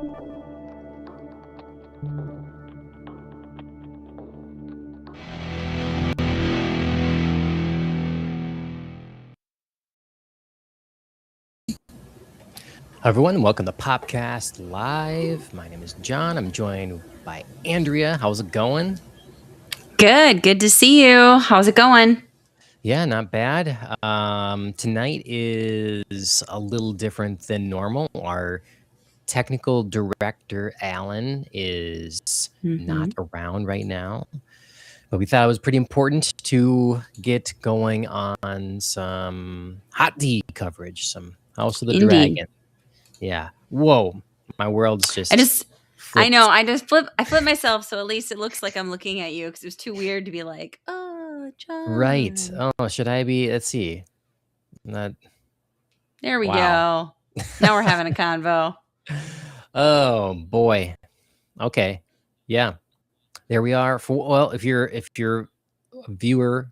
Hi everyone, welcome to Popcast Live. My name is John. I'm joined by Andrea. How's it going? Good to see you. How's it going? Yeah, not bad. Tonight is a little different than normal. Our technical director, Alan, is not around right now. But we thought it was pretty important to get going on some hot tea coverage, some House of the Indeed. Dragon. Yeah. Whoa. My world's just I know. flipped. I flip myself, so at least it looks like I'm looking at you because it was too weird to be like, oh, John. Right. Oh, should I be? Let's see. Not. There we Wow. go. Now we're having a convo. Oh boy. Okay. Yeah. There we are. Well, if you're a viewer,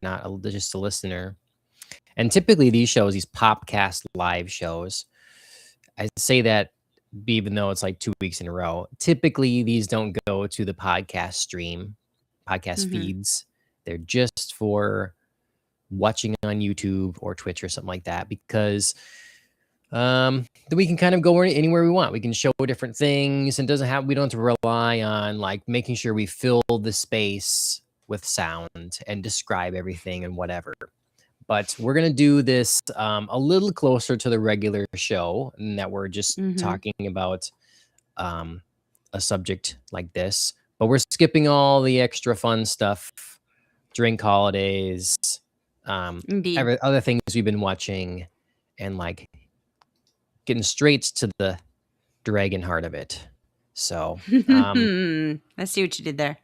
not just a listener, and typically these shows, these Popcast live shows, I say that even though it's like 2 weeks in a row. Typically, these don't go to the podcast feeds. They're just for watching on YouTube or Twitch or something like that, because then we can kind of go anywhere we want. We can show different things, and we don't have to rely on like making sure we fill the space with sound and describe everything and whatever. But we're gonna do this a little closer to the regular show, and that we're just talking about a subject like this, but we're skipping all the extra fun stuff, drink holidays, Indeed. other things we've been watching, and like getting straight to the dragon heart of it. So, I see what you did there.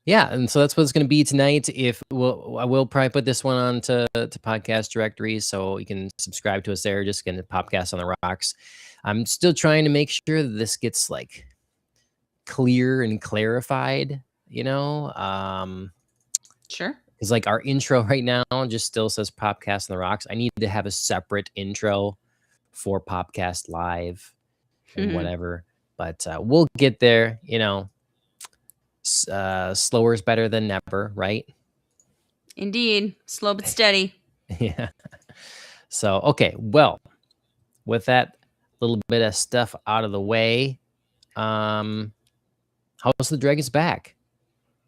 Yeah, and so that's what it's going to be tonight. I will probably put this one on to podcast directories, so you can subscribe to us there. Just going to Popcast on the Rocks. I'm still trying to make sure that this gets like clear and clarified. Sure. Because like our intro right now just still says Popcast on the Rocks. I need to have a separate intro for Popcast Live and whatever. But we'll get there. Slower is better than never, right? Indeed. Slow but steady. Yeah. So, okay. Well, with that little bit of stuff out of the way, House of the Dragon's back.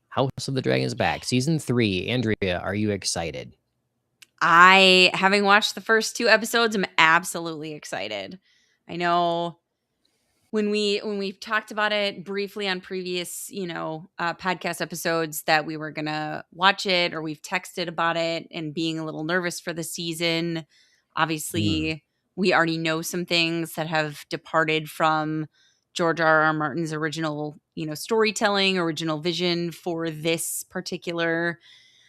House of the Dragon's back. Season 3. Andrea, are you excited? Having watched the first 2 episodes, I'm absolutely excited. I know when we've talked about it briefly on previous, podcast episodes that we were going to watch it, or we've texted about it and being a little nervous for the season. Obviously, we already know some things that have departed from George R.R. Martin's original, storytelling, original vision for this particular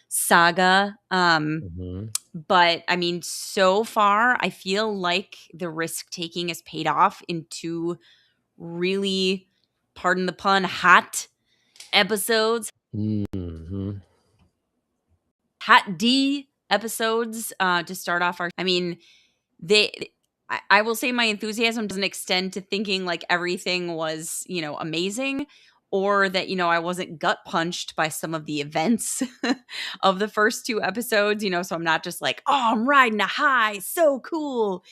saga. But I mean, so far, I feel like the risk taking has paid off in 2 really, pardon the pun, hot episodes. Hot D episodes to start off our. I mean, I will say my enthusiasm doesn't extend to thinking like everything was, amazing, or that, I wasn't gut punched by some of the events of the first 2 episodes, so I'm not just like, oh, I'm riding a high, so cool,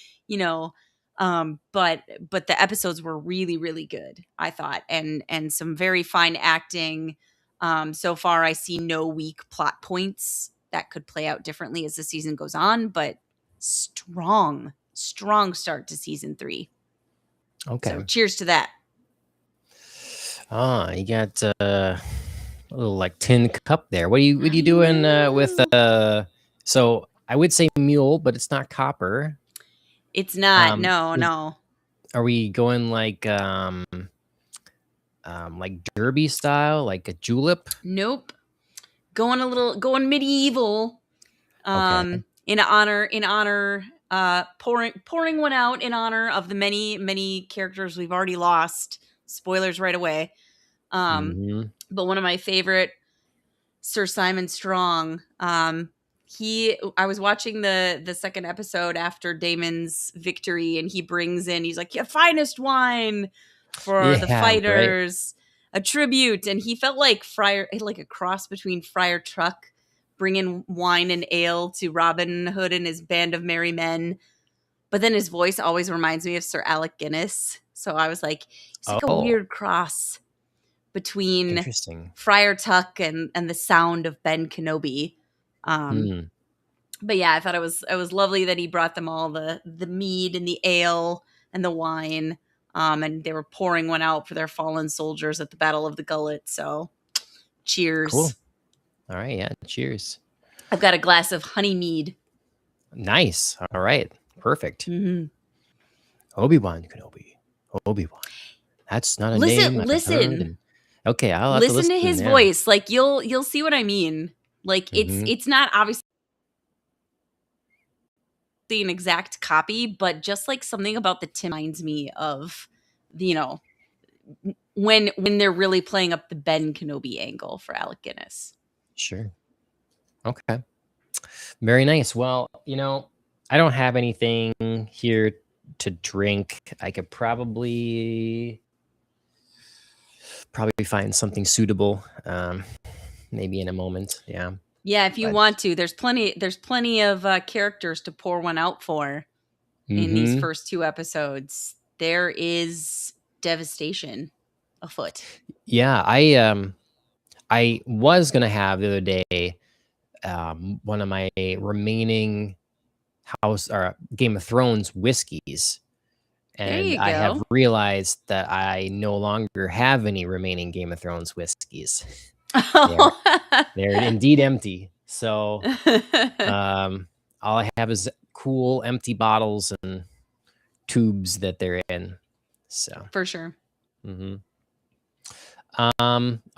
but the episodes were really, really good, I thought, and some very fine acting. So far I see no weak plot points that could play out differently as the season goes on, but strong start to season 3. Okay. So cheers to that. You got a little like tin cup there. What are you doing with so I would say mule, but it's not copper. It's not. No. Are we going like derby style, like a julep? Nope. Going medieval. Okay. In honor pouring one out in honor of the many characters we've already lost. Spoilers right away. But one of my favorite, Sir Simon Strong, I was watching the second episode after Damon's victory, and he brings in, he's like, your finest wine for the Yeah, right. fighters, a tribute. And he felt like like a cross between Friar Tuck bringing wine and ale to Robin Hood and his band of merry men. But then his voice always reminds me of Sir Alec Guinness. So I was like, it's like a Oh, weird cross between interesting. Friar Tuck and the sound of Ben Kenobi. Um, Hmm. but yeah, I thought it was lovely that he brought them all the mead and the ale and the wine. And they were pouring one out for their fallen soldiers at the Battle of the Gullet. So Cool. cheers. All right. Yeah. Cheers. I've got a glass of honey mead. Nice. All right. Perfect. Mm-hmm. Obi-Wan Kenobi. Obi-Wan. That's not a name I've heard. Listen, And okay, I'll have to listen listen. to his Yeah. voice. Like you'll see what I mean. Like Hmm. it's not obviously an exact copy, but just like something about the Tim reminds me of, you know, when they're really playing up the Ben Kenobi angle for Alec Guinness. Sure. Okay. Very nice. Well, I don't have anything here to drink. I could probably find something suitable. Maybe in a moment. Yeah. Yeah, if you But want to, there's plenty of characters to pour one out for in these hmm first two episodes. There is devastation afoot. yeah, I was gonna have the other day one of my remaining House or Game of Thrones whiskeys, There and you I have go. realized that I no longer have any remaining Game of Thrones whiskeys. They're they're indeed empty. So all I have is cool empty bottles and tubes that they're in. So For sure. mhm.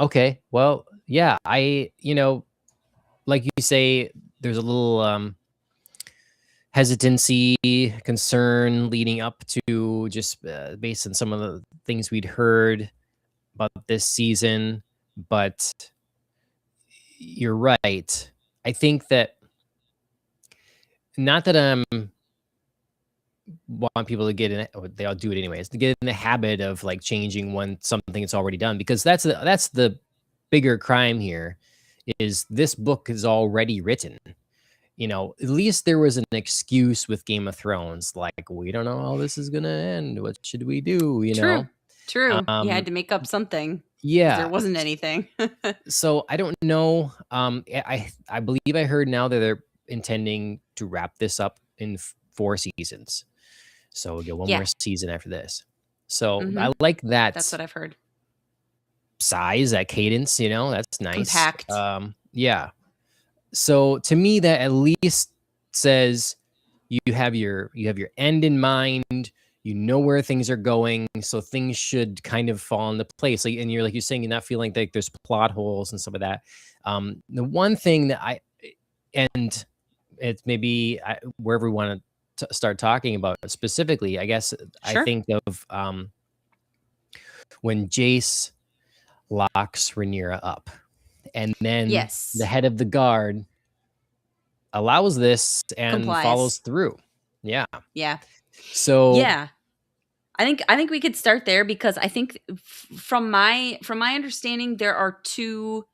Okay. Well, yeah, like you say, there's a little hesitancy, concern leading up to just based on some of the things we'd heard about this season. But you're right. I think that not that want people to get in it, or they all do it anyways, to get in the habit of like changing when something is already done, because that's the bigger crime here is this book is already written. At least there was an excuse with Game of Thrones, like we don't know how this is gonna end. What should we do? True. True. You had Um, to make up something because there yeah. wasn't anything. So I don't know. I believe I heard now that they're intending to wrap this up in 4 seasons. So we'll get one Yeah. more season after this. So Hmm. I like That's that what I've heard. size, that cadence. That's nice. Compact. Yeah. So to me, that at least says you have your end in mind. You know where things are going, so things should kind of fall into place. And you're saying, you're not feeling like there's plot holes and some of that. The one thing that and it's maybe wherever we want to start talking about it specifically, I guess I Sure. think of when Jace locks Rhaenyra up, and then the Yes. head of the guard allows this and follows Complies. through. Yeah. Yeah. So, Yeah. I think we could start there because I think from my understanding there are two,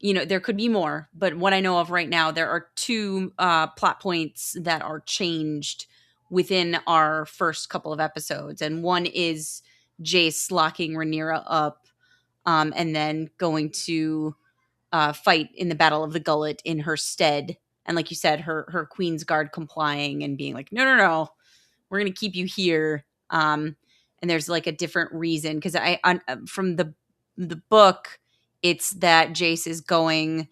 there could be more, but what I know of right now there are two plot points that are changed within our first couple of episodes, and one is Jace locking Rhaenyra up, and then going to fight in the Battle of the Gullet in her stead, and like you said, her Queen's Guard complying and being like, no, we're gonna keep you here. And there's like a different reason because from the book, it's that Jace is going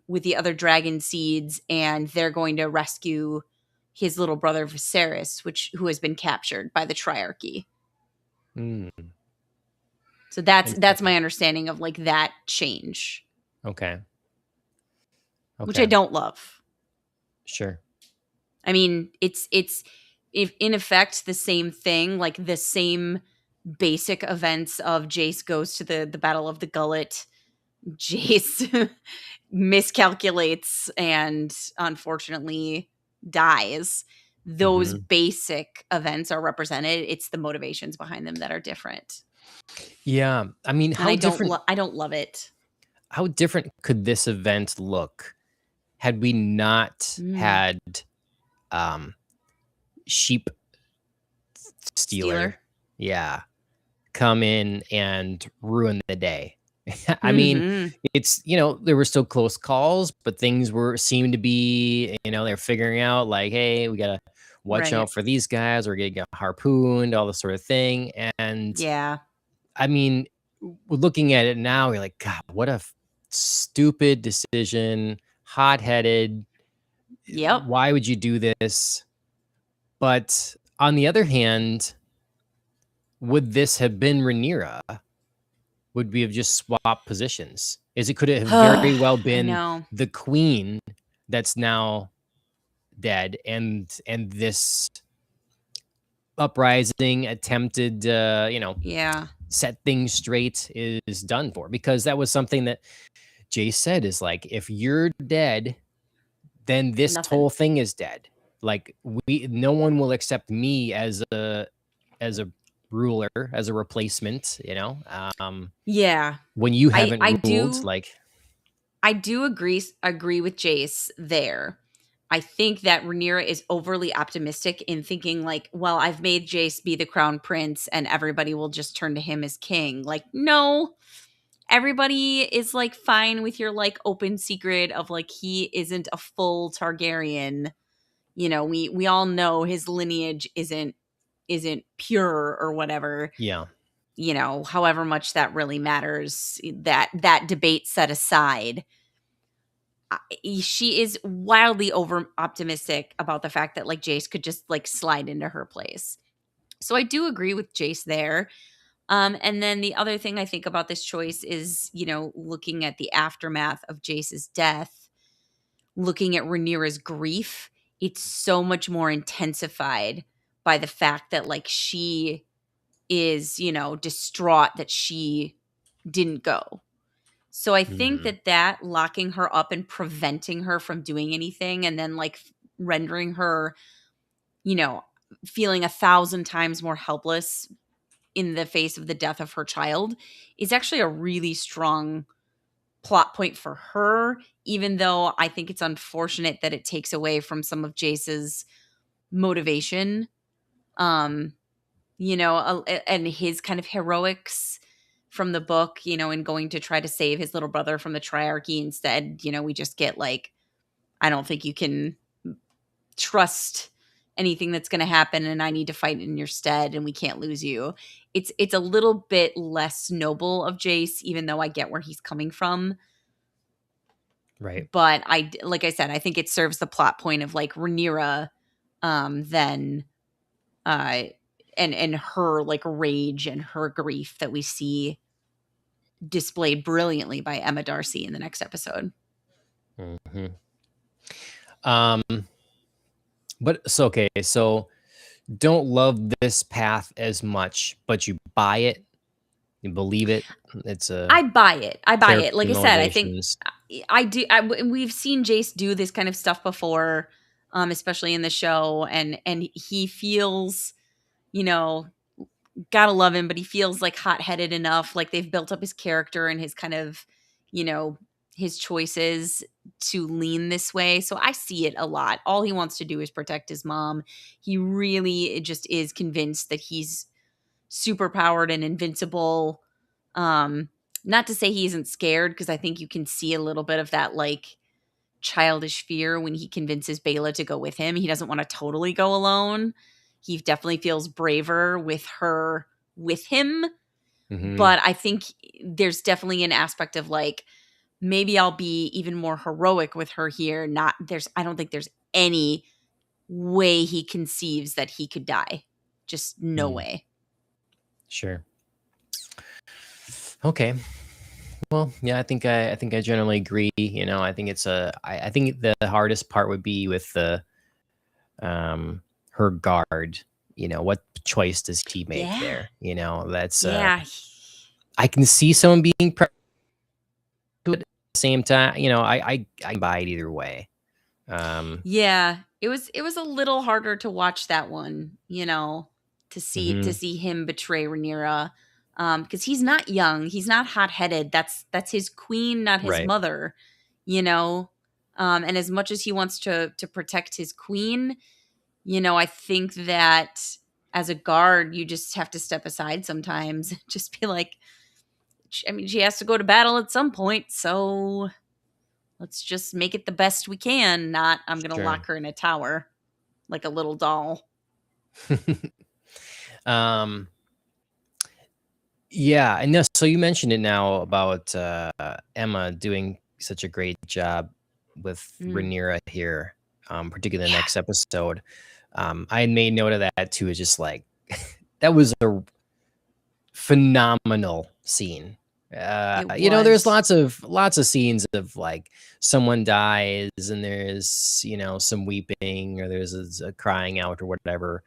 with the other dragon seeds, and they're going to rescue his little brother Viserys, who has been captured by the Triarchy. mm, So that's interesting. my understanding of like that change, Okay. which I Okay. don't love. Sure. I mean, it's if in effect the same thing, like the same basic events of Jace goes to the Battle of the Gullet, Jace miscalculates and unfortunately dies, those Hmm. basic events are represented. It's the motivations behind them that are different. Yeah, I mean, And I don't love it. how different could this event look had we not Mm, had um, sheep Steeler. stealer, yeah, come in and ruin the day. I mean, Mhm. it's, there were still close calls, but things were seemed to be, they're figuring out like, hey, we gotta watch Right. out for these guys. We're gonna get harpooned, all this sort of thing. And Yeah. I mean, looking at it now, you're like, God, what a stupid decision, hot headed. Yep. Why would you do this? But on the other hand, would this have been Rhaenyra? Would we have just swapped positions? Is it could it have very well I been know. the queen that's now dead, and this uprising attempted, Yeah. set things straight is done for? Because that was something that Jay said is like, if you're dead, then this Nothing. whole thing is dead. Like no one will accept me as a ruler, as a replacement, Yeah. when you I haven't I ruled, do like, I do agree with Jace there. I think that Rhaenyra is overly optimistic in thinking like, well, I've made Jace be the crown prince and everybody will just turn to him as king. Like, no. Everybody is like fine with your like open secret of like he isn't a full Targaryen. We all know his lineage isn't pure or whatever. yeah, However much that really matters, that debate set aside, she is wildly over optimistic about the fact that like Jace could just like slide into her place. So I do agree with Jace there. And then the other thing I think about this choice is, looking at the aftermath of Jace's death, looking at Rhaenyra's grief, it's so much more intensified by the fact that like she is, distraught that she didn't go. So I think mhm, that locking her up and preventing her from doing anything and then like rendering her, you know, feeling 1,000 times more helpless in the face of the death of her child is actually a really strong plot point for her, even though I think it's unfortunate that it takes away from some of Jace's motivation. Um, and his kind of heroics from the book, in going to try to save his little brother from the triarchy. Instead, we just get like, I don't think you can trust anything that's going to happen and I need to fight in your stead and we can't lose you. It's a little bit less noble of Jace, even though I get where he's coming from. right. But like I said, I think it serves the plot point of like Rhaenyra, then uh and her like rage and her grief that we see displayed brilliantly by Emma Darcy in the next episode. Mhm. Um, but so okay, so don't love this path as much, but you buy it, you believe it. It's a I buy it. I buy it. character Like I said, I think motivations. I do. We've seen Jace do this kind of stuff before, especially in the show, and he feels, you know, gotta love him, but he feels like hot headed enough. Like they've built up his character and his kind of, you know, his choices to lean this way. So I see it a lot. All he wants to do is protect his mom. He really just is convinced that he's super powered and invincible. Um, Not to say he isn't scared, because I think you can see a little bit of that like childish fear when he convinces Bela to go with him. He doesn't want to totally go alone. He definitely feels braver with her with him. Mhm. But I think there's definitely an aspect of like, maybe I'll be even more heroic with her here. I don't think there's any way he conceives that he could die. Just no Mm, way. sure. Okay. Well, yeah, I think I generally agree. I think I think the hardest part would be with the her guard. What choice does he make Yeah. there? That's Yeah. I can see someone being to it at the same time. I can buy it either way. Um, Yeah, it was a little harder to watch that one, to mhm, see him betray Rhaenyra, because he's not young, he's not hot-headed. That's his queen, not his right. mother, you know. And as much as he wants to protect his queen, I think that as a guard, you just have to step aside sometimes, just be like, I mean, she has to go to battle at some point, so let's just make it the best we can. Not, I'm going to Sure. lock her in a tower like a little doll. um, yeah, and no, so you mentioned it now about Emma doing such a great job with Mm. Rhaenyra here, particularly the Yeah, next episode. I had made note of that too. It's just like that was a phenomenal scene. it There's was. lots of scenes of like someone dies and there's some weeping or there's a crying out or whatever,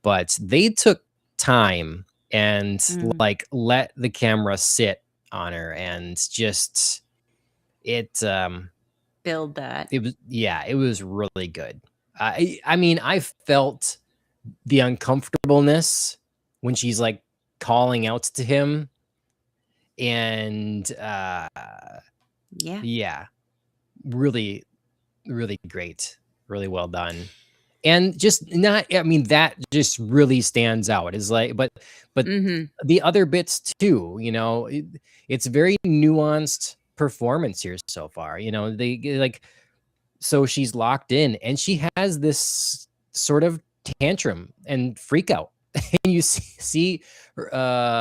but they took time and Mm. like let the camera sit on her and just it Build that. it was really good. I mean, I felt the uncomfortableness when she's like calling out to him and Yeah. yeah, really, really great, really well done. And just not, I mean, that just really stands out. Is like, but Mhm. the other bits too, it's very nuanced performance here so far. They like, so she's locked in and she has this sort of tantrum and freak out. And you see her,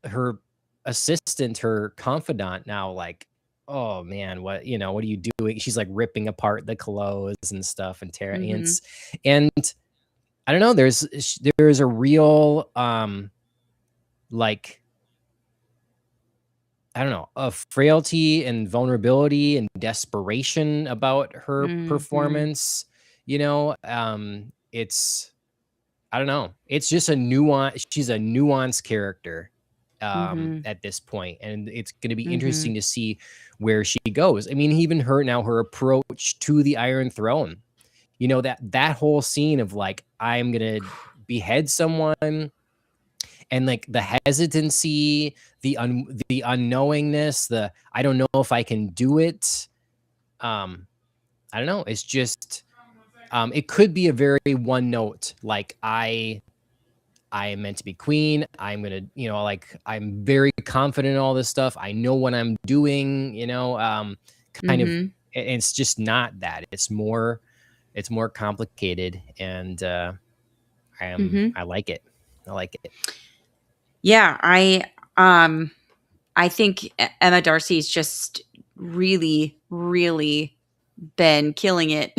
her assistant, her confidant now, like, oh man, what are you doing? She's like ripping apart the clothes and stuff and tearing Mhm. and I don't know, there's a real like I don't know, a frailty and vulnerability and desperation about her Mhm. performance. It's I don't know. It's just a nuance. She's a nuanced character Mhm. at this point, and it's going to be interesting Mhm. to see where she goes. I mean, even her approach to the Iron Throne. That whole scene of like I'm gonna behead someone, and like the hesitancy, the unknowingness, the I don't know if I can do it. Um, I don't know. It's just it could be a very one note like I am meant to be queen. I'm gonna, like I'm very confident in all this stuff. I know what I'm doing. Kind of. Mhm. It's just not that. It's more complicated, and Mhm. I like it. I like it. Yeah, um I think Emma Darcy's just really, really been killing it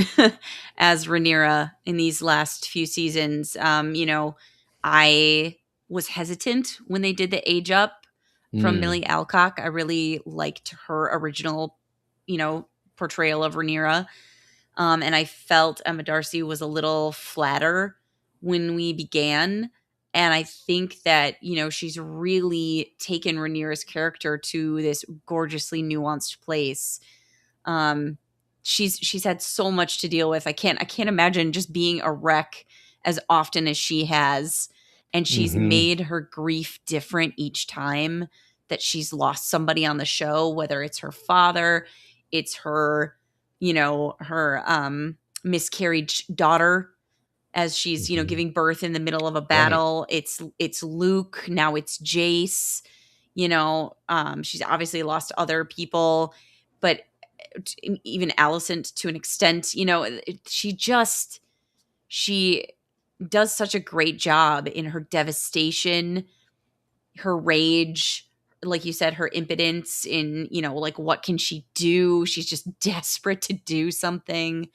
as Rhaenyra in these last few seasons. I was hesitant when they did the age up from Mm, Millie Alcock. I really liked her original, portrayal of Rhaenyra. And I felt Emma Darcy was a little flatter when we began. And I think that, she's really taken Rhaenyra's character to this gorgeously nuanced place. Um, she's had so much to deal with. I can't imagine just being a wreck as often as she has. And she's mhm, made her grief different each time that she's lost somebody on the show, whether it's her father, it's her, her miscarried daughter as she's, mhm. giving birth in the middle of a Right. battle. It's Luke, now it's Jace. She's obviously lost other people, but even Allison to an extent, she does such a great job in her devastation, her rage, like you said, her impotence in, like what can she do? She's just desperate to do something.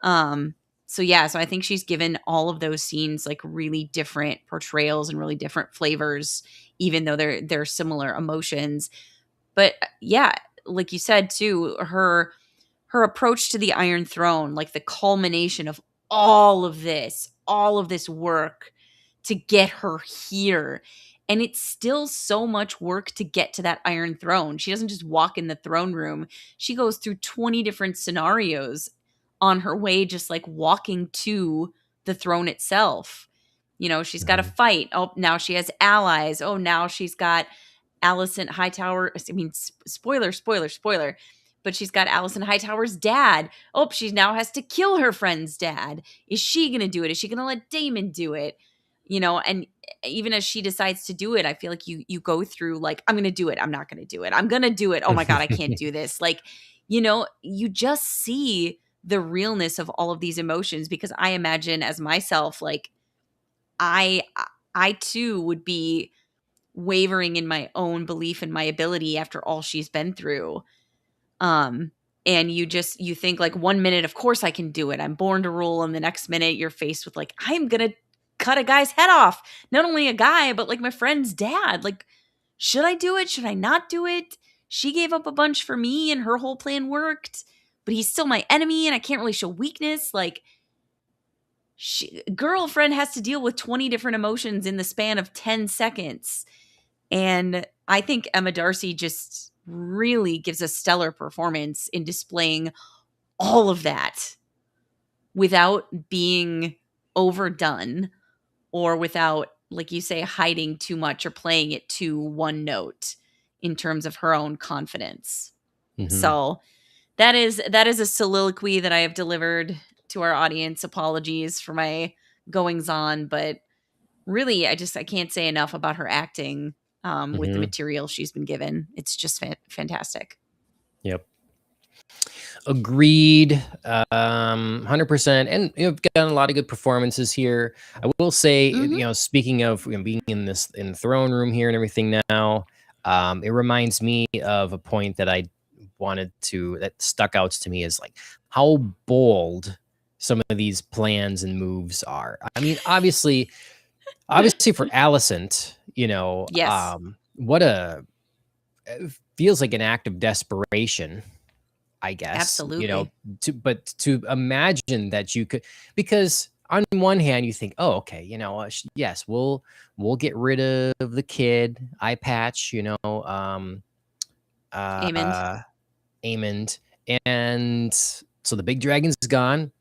Um, so yeah, so I think she's given all of those scenes like really different portrayals and really different flavors, even though they're similar emotions. But yeah, like you said too, her approach to the Iron Throne, like the culmination of all of this work to get her here. And it's still so much work to get to that Iron Throne. She doesn't just walk in the throne room. She goes through 20 different scenarios on her way, just like walking to the throne itself. You know, she's got to Mhm. fight. Oh, now she has allies. Oh, now she's got Allison Hightower. I mean, spoiler, spoiler, spoiler. But she's got Allison Hightower's dad. Oh, she now has to kill her friend's dad. Is she going to do it? Is she going to let Damon do it? You know, and even as she decides to do it, I feel like you go through like, I'm going to do it. I'm not going to do it. I'm going to do it. Oh my God, I can't do this. Like, you know, you just see the realness of all of these emotions, because I imagine as myself, like I I too would be wavering in my own belief in my ability after all she's been through. Um, and you think like 1 minute, of course I can do it. I'm born to rule. And the next minute you're faced with like, I'm gonna cut a guy's head off. Not only a guy, but like my friend's dad. Like, should I do it? Should I not do it? She gave up a bunch for me and her whole plan worked, but he's still my enemy and I can't really show weakness. Like, girlfriend has to deal with 20 different emotions in the span of 10 seconds. And I think Emma Darcy just really gives a stellar performance in displaying all of that without being overdone, or without, like you say, hiding too much or playing it too one note in terms of her own confidence. Mhm. So that is a soliloquy that I have delivered to our audience. Apologies for my goings on, but really, I can't say enough about her acting with the Mhm. material she's been given. It's just fantastic. Yep. Agreed. 100%. And you've got a lot of good performances here. I will say, Hmm. speaking of being in the throne room here and everything now, it reminds me of a point that that stuck out to me, is like how bold some of these plans and moves are. I mean, obviously for Alicent, Yes, what it feels like an act of desperation, I guess, absolutely. but to imagine that you could, because on one hand you think, oh, okay, yes, we'll get rid of the kid eye patch, Amond. uh, Amond, and so the big dragon's gone.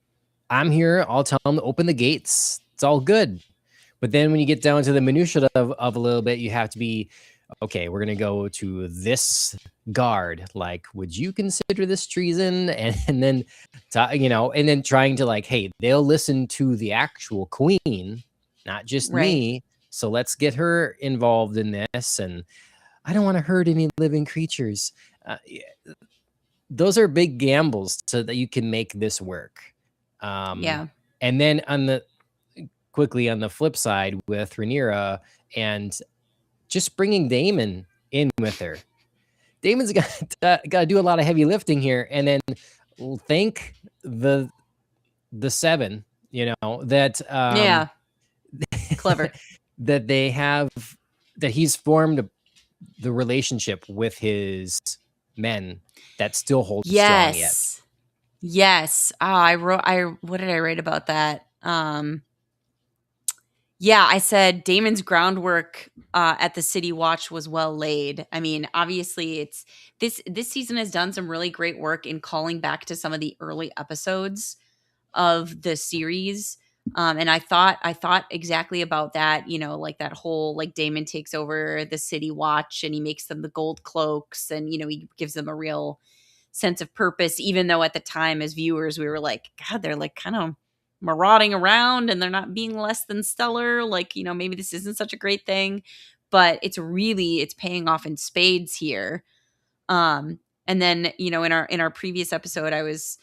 I'm here. I'll tell him to open the gates. It's all good. But then when you get down to the minutia of a little bit, you have to be, okay, we're gonna go to this guard. Like, would you consider this treason? And then, and then trying to like, hey, they'll listen to the actual queen, not just Right. me. So let's get her involved in this. And I don't want to hurt any living creatures. Yeah, those are big gambles so that you can make this work. Um, Yeah. and then quickly on the flip side with Rhaenyra and just bringing Damon in with her. Damon's got to do a lot of heavy lifting here, and then thank the seven, that Yeah. Clever. that they have, that he's formed the relationship with his men that still holds strong yet. Yes. Yes. I wrote I what did I write about that? Yeah, I said Damon's groundwork at the City Watch was well laid. I mean, obviously, it's this season has done some really great work in calling back to some of the early episodes of the series. And I thought exactly about that. You know, like that whole like Damon takes over the City Watch and he makes them the gold cloaks, and he gives them a real sense of purpose, even though at the time as viewers we were like, God, they're like kind of marauding around and they're not being less than stellar. Like, maybe this isn't such a great thing, but it's paying off in spades here. And then, in our previous episode, I was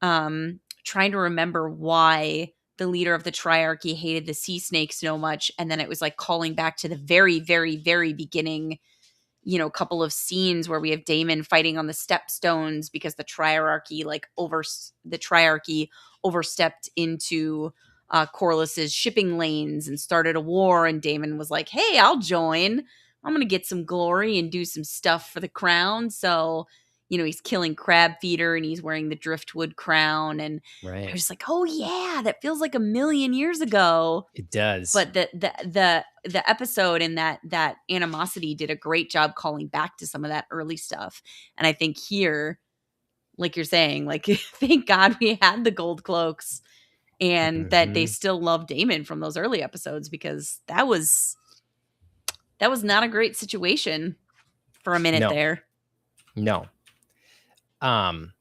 trying to remember why the leader of the triarchy hated the sea snakes so much. And then it was like calling back to the very, very, very beginning, couple of scenes where we have Damon fighting on the stepstones because the triarchy overstepped into Corliss's shipping lanes and started a war. And Damon was like, "Hey, I'll join. I'm gonna get some glory and do some stuff for the crown." So, he's killing crab feeder and he's wearing the driftwood crown. And I Right. was like, oh yeah, that feels like a million years ago. It does. But the episode and that animosity did a great job calling back to some of that early stuff. And I think here, like you're saying, like thank God we had the gold cloaks and that they Mhm. still love Damon from those early episodes, because that was not a great situation for a minute No. there. No. Um,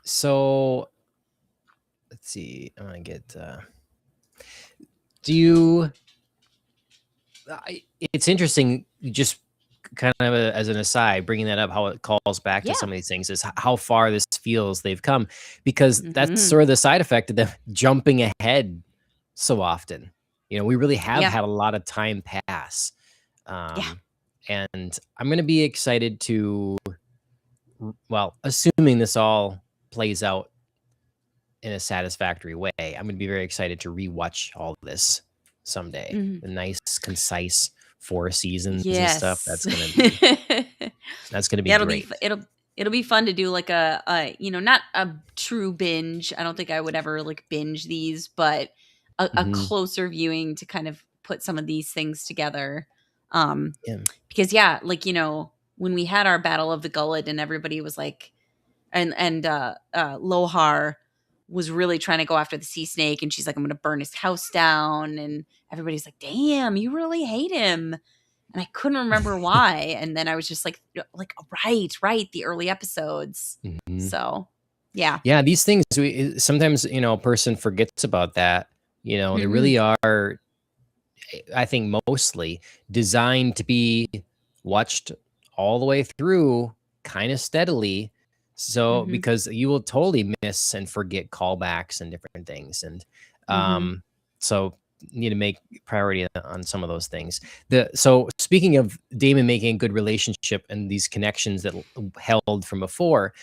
so let's see. I'm gonna get. Do you? It's interesting. Just kind of as an aside, bringing that up, how it calls back to Yeah. some of these things is how far this feels they've come, because that's Mhm. sort of the side effect of them jumping ahead so often. We really have Yeah. had a lot of time pass, Yeah. and I'm gonna be excited to, well, assuming this all plays out in a satisfactory way, I'm gonna be very excited to rewatch all this someday. Mhm. The nice, concise 4 seasons and stuff. Yes. That's gonna be Yeah, great. it'll be fun to do like not a true binge. I don't think I would ever like binge these, but a Mhm. closer viewing to kind of put some of these things together. Yeah. Because yeah, like when we had our Battle of the Gullet and everybody was like, and Lohar was really trying to go after the sea snake, and she's like, I'm gonna burn his house down, and everybody's like, damn, you really hate him. And I couldn't remember why. And then I was just like, right, the early episodes. Mhm. So yeah. Yeah, these things sometimes, a person forgets about that. They Mhm. really are, I think, mostly designed to be watched all the way through kind of steadily. So, Mhm. because you will totally miss and forget callbacks and different things. And Mhm. so need to make priority on some of those things. So speaking of Damon making a good relationship and these connections that held from before,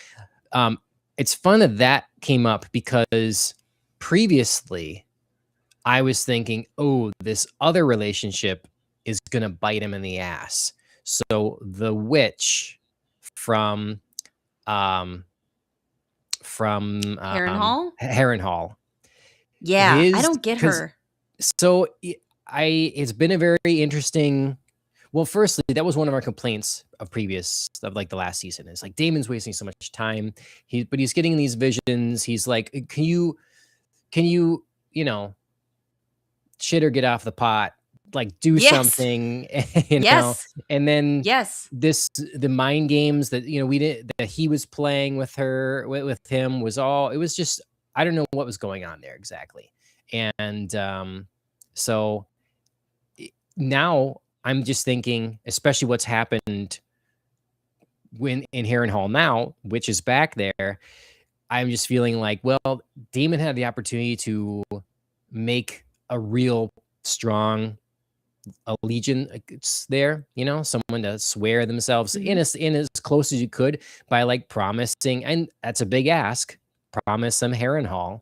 um, it's fun that came up because previously I was thinking, oh, this other relationship is gonna bite him in the ass. So the witch from um Harrenhal? Harrenhal, Yeah, I his don't get because her. so it's been a very interesting. Well, firstly, that was one of our complaints of like the last season. It's like Damon's wasting so much time. But he's getting these visions. He's like, can you, you know, shit or get off the pot, like do Yes. something, Yes. and then Yes. the mind games that we did that he was playing with her with him it was just, I don't know what was going on there exactly. And so now I'm just thinking, especially what's happened when in Harrenhal now, which is back there, I'm just feeling like, well, Damon had the opportunity to make a real strong allegiance there, someone to swear themselves Mhm. in as close as you could by like promising, and that's a big ask, promise them Harrenhal,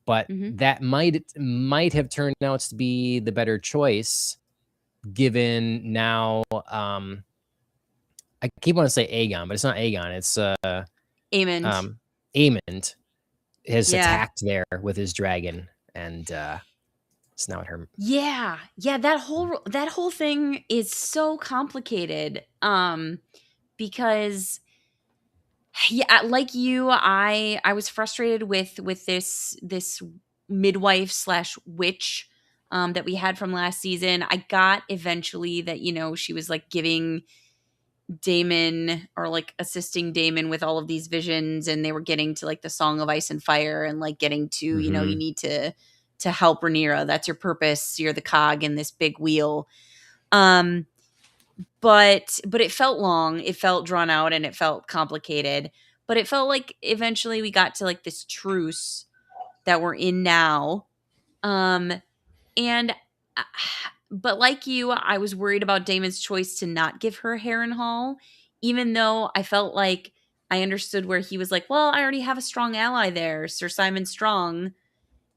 but Mhm. that might have turned out to be the better choice given now. I keep wanting to say Aegon, but it's not Aegon, it's Amond. um Aemond has Yeah. attacked there with his dragon, and it's now at her. Yeah. Yeah, that whole thing is so complicated. Because yeah, like you, I was frustrated with this midwife slash witch that we had from last season. I got eventually that she was like giving Damon or like assisting Damon with all of these visions, and they were getting to like the Song of Ice and Fire and like getting to you Mhm. need to help Rhaenyra. That's your purpose. You're the cog in this big wheel. Um, but it felt long, it felt drawn out, and it felt complicated. But it felt like eventually we got to like this truce that we're in now. Um, and uh, but like you, I was worried about Damon's choice to not give her Harrenhal, even though I felt like I understood where he was like, well, I already have a strong ally there. Sir Simon Strong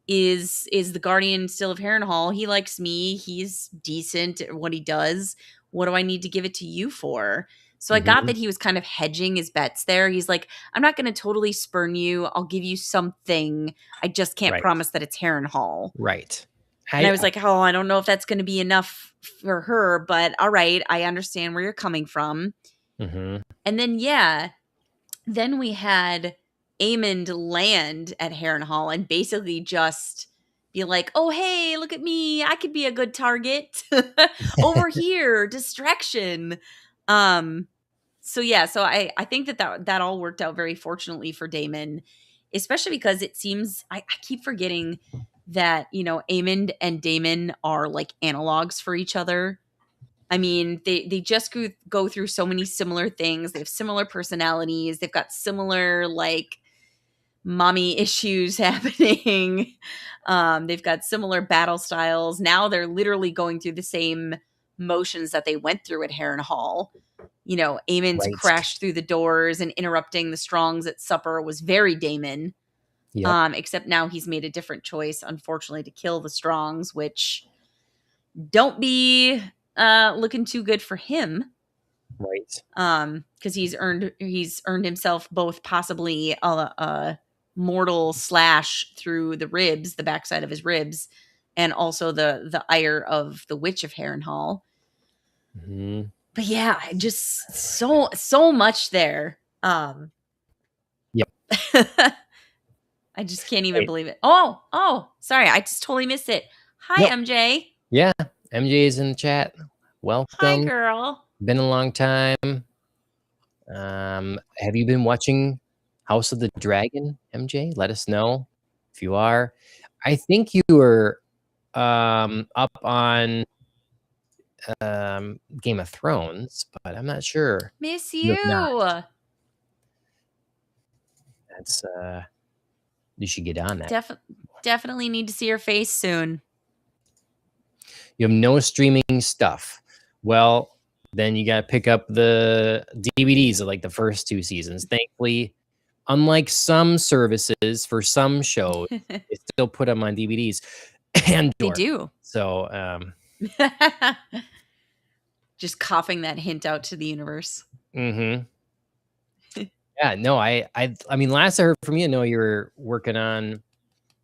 is the guardian still of Harrenhal. He likes me. He's decent at what he does. What do I need to give it to you for? So I got Mhm. that he was kind of hedging his bets there. He's like, I'm not going to totally spurn you. I'll give you something. I just can't Right. promise that it's Harrenhal. Right. And I was like, oh, I don't know if that's going to be enough for her, but all right, I understand where you're coming from. Mhm. And then, yeah, then we had Aemond land at Harrenhal and basically just be like, oh, hey, look at me. I could be a good target. Over here, distraction. So yeah, so I think that all worked out very fortunately for Damon, especially because it seems I keep forgetting that, Aemond and Damon are like analogs for each other. I mean, they just go through so many similar things. They have similar personalities. They've got similar like mommy issues happening. They've got similar battle styles. Now they're literally going through the same motions that they went through at Harrenhal. Aemon's Right. crash through the doors and interrupting the Strongs at supper was very Damon. Yep. Except now he's made a different choice, unfortunately, to kill the Strongs, which don't be looking too good for him. Right. Because he's earned himself both possibly a mortal slash through the ribs, the backside of his ribs, and also the ire of the Witch of Harrenhal. Mhm. But yeah, just so much there. Yep. I just can't even Right. believe it. Oh, sorry, I just totally missed it. Hi, Nope. MJ. Yeah. MJ is in the chat. Hi, Welcome. girl. Been a long time. Have you been watching House of the Dragon, MJ? Let us know if you are. I think you were up on Game of Thrones, but I'm not sure. Miss You have not. you. That's you should get on that. Definitely need to see your face soon. You have no streaming stuff. Well, then you got to pick up the DVDs of like the first 2 seasons. Thankfully, unlike some services for some shows, they still put them on DVDs and They do. So, Just coughing that hint out to the universe. yeah, no, I mean, last I heard from you, I know you were working on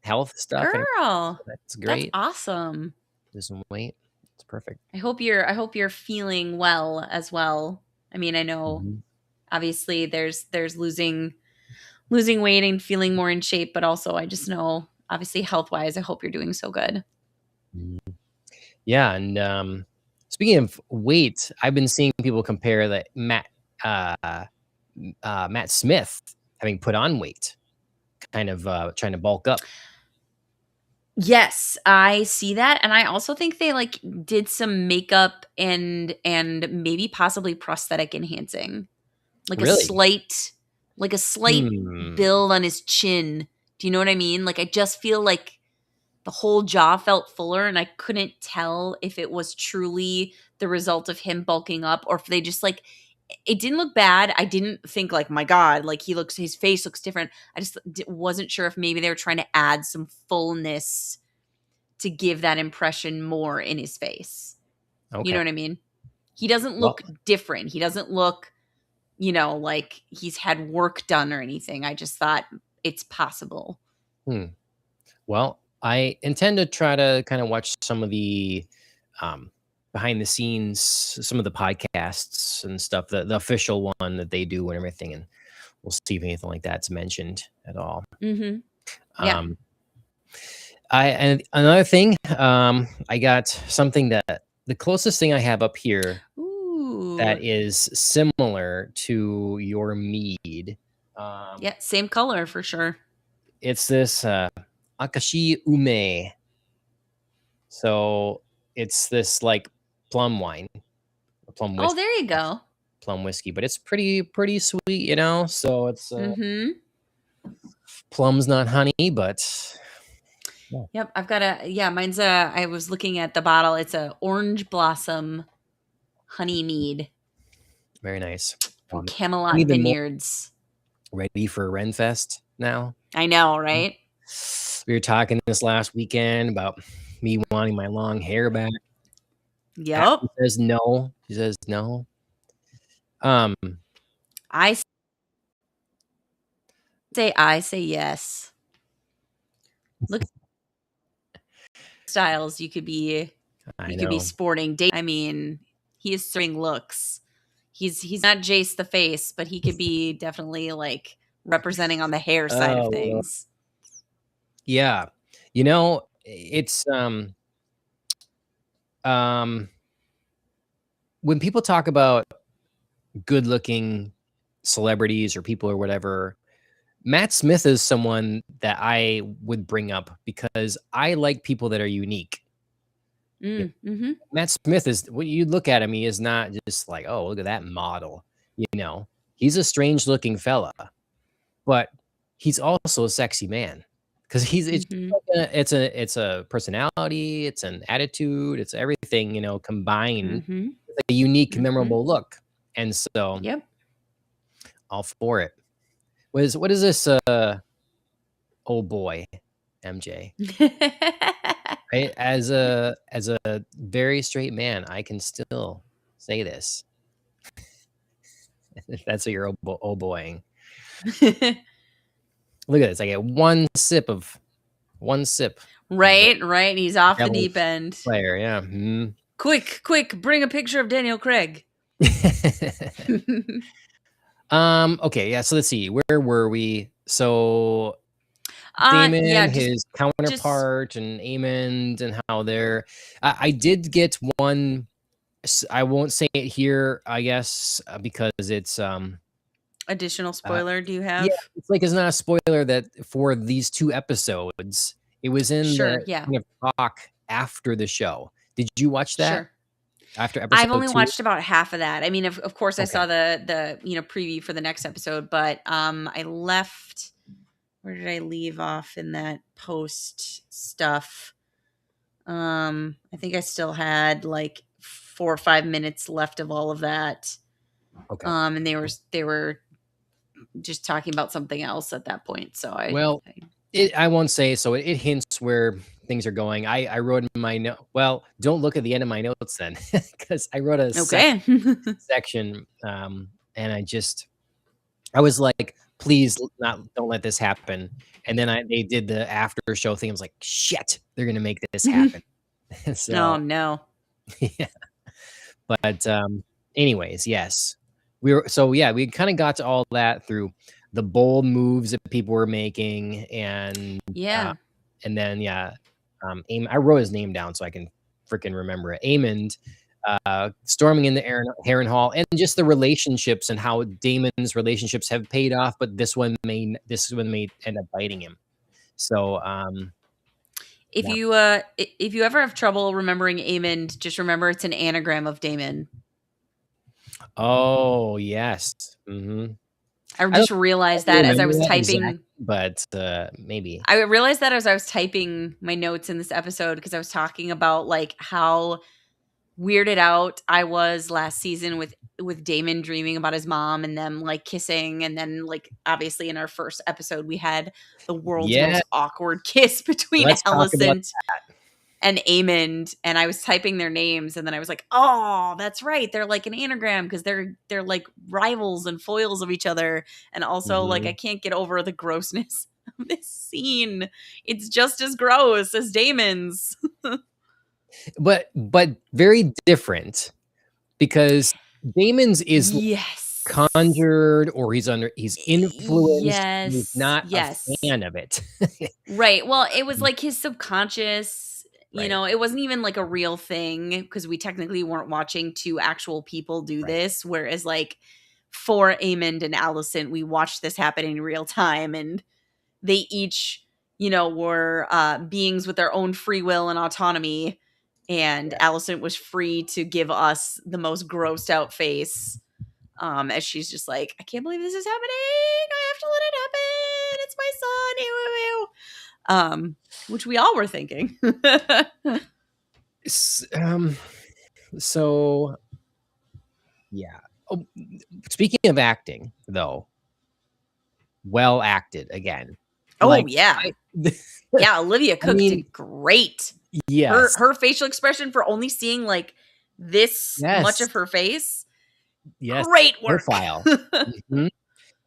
health stuff. Girl, That's that's great. awesome. Losing weight. It's perfect. I hope you're feeling well as well. I mean, I know obviously there's losing weight and feeling more in shape, but also I just know obviously health-wise, I hope you're doing so good. Mhm. Yeah, and speaking of weight, I've been seeing people compare that Matt Smith having put on weight, kind of trying to bulk up. Yes, I see that, and I also think they like did some makeup and maybe possibly prosthetic enhancing. Like a Really? slight Hmm. build on his chin. Do you know what I mean? Like I just feel like the whole jaw felt fuller and I couldn't tell if it was truly the result of him bulking up or if they just like it didn't look bad. I didn't think like my god, like his face looks different. I just wasn't sure if maybe they were trying to add some fullness to give that impression more in his face. You Okay. know what I mean? He doesn't Well, look different. He doesn't look like he's had work done or anything. I just thought it's possible. well, I intend to try to kind of watch some of the um, behind the scenes, some of the podcasts and stuff, the official one that they do and everything, and we'll see if anything like that's mentioned at all. Mm-hmm. Yeah. Um, and another thing, I got something that the closest thing I have up here Ooh. that is similar to your mead. Yeah, same color for sure. It's this Akashi Ume. So it's this like plum wine, plum Oh, whiskey, there you go. plum whiskey, but it's pretty sweet, So it's Mm-hmm. plum's not honey, but yeah, Yep, I've got mine's I was looking at the bottle. It's a orange blossom honey mead very nice. from I'm Camelot even more Vineyards. ready for Renfest now. I know, right? We were talking this last weekend about me wanting my long hair back. Yep. Ashley says no. She says no. Um, I say yes. Look at styles you could be I know. sporting. I mean, he is serving looks. He's not Jace the face, but he could be definitely like representing on the hair side of Oh, Lord. things. Yeah. You know, it's when people talk about good-looking celebrities or people or whatever, Matt Smith is someone that I would bring up because I like people that are unique. Yeah. Mm-hmm. Matt Smith is when you look at him, he is not just like, oh, look at that model. You know, he's a strange looking fella, but he's also a sexy man because he's it's Mm-hmm. like it's a personality, it's an attitude, it's everything, you know, combined Mm-hmm. with a unique, Mm-hmm. memorable look. And so Yep. all for it. What is this oh boy, MJ? As a very straight man, I can still say this. That's what you're oh boying. Look at this. I get one sip of the Right. And he's off the devil's deep end. player. Yeah. Mhm. Quick, bring a picture of Daniel Craig. Okay. Yeah. So let's see. Where were we? So Yeah, Damon, his just counterpart, and Amond, and how they're. I did get one. I won't say it here, I guess, because it's additional uh, spoiler do you yeah, have? it's like it's not a spoiler that for these 2 episodes, it was in Sure, the yeah. kind of talk after the show. Did you watch that? Sure. After I've episode only 2? watched about half of that. I mean, of course I Okay. saw the preview for the next episode, but I left where did I leave off in that post stuff? I think I still had like 4 or 5 minutes left of all of that. Okay. And they were just talking about something else at that point. So Well, I won't say so it hints where things are going. I wrote in my note. Well, don't look at the end of my notes then, because I wrote a okay. section, and I was like, "Please not don't let this happen." And then they did the after show thing. I was like, "Shit, they're gonna make this happen." Oh So no. yeah. But anyways, yes, we kind of got to all that through the bold moves that people were making, uh, Yeah. and then yeah, I wrote his name down so I can freaking remember it. Amond storming in the Heron Hall, and just the relationships and how Damon's relationships have paid off, but this one may end up biting him. So If yeah. you ever have trouble remembering Amond, just remember it's an anagram of Damon. Oh yes. Hmm. I I don't just realized that as I remember was that exactly, typing. but maybe. I realized that as I was typing my notes in this episode because I was talking about like how weirded out I was last season with Damon dreaming about his mom and them like kissing, and then like obviously in our first episode we had the world's Yeah, most awkward kiss between let's talk about Alicent and Amond, and I was typing their names, and then I was like, "Oh, that's right. They're like an anagram because they're like rivals and foils of each other." And also, like, I Mhm. can't get over the grossness of this scene. It's just as gross as Damon's. But very different because Damon's is Yes. conjured or he's influenced, he's Yes. not a Yes. fan of it. Right. Well, it was like his subconscious, Right, it wasn't even like a real thing because we technically weren't watching two actual people do right. this. Whereas, like, for Amond and Allison, we watched this happen in real time and they each, were beings with their own free will and autonomy. And Yeah. Allison was free to give us the most grossed out face as she's just like, I can't believe this is happening. I have to let it happen. It's my son. Ew, ew, ew. Which we all were thinking. S so, yeah. Oh, speaking of acting, though, well acted again. Oh Like, yeah. I Yeah, Olivia I Cooke mean, did great. Her yes, her facial expression for only seeing like this much yes. of her face, Yes, Great work. profile. Mhm.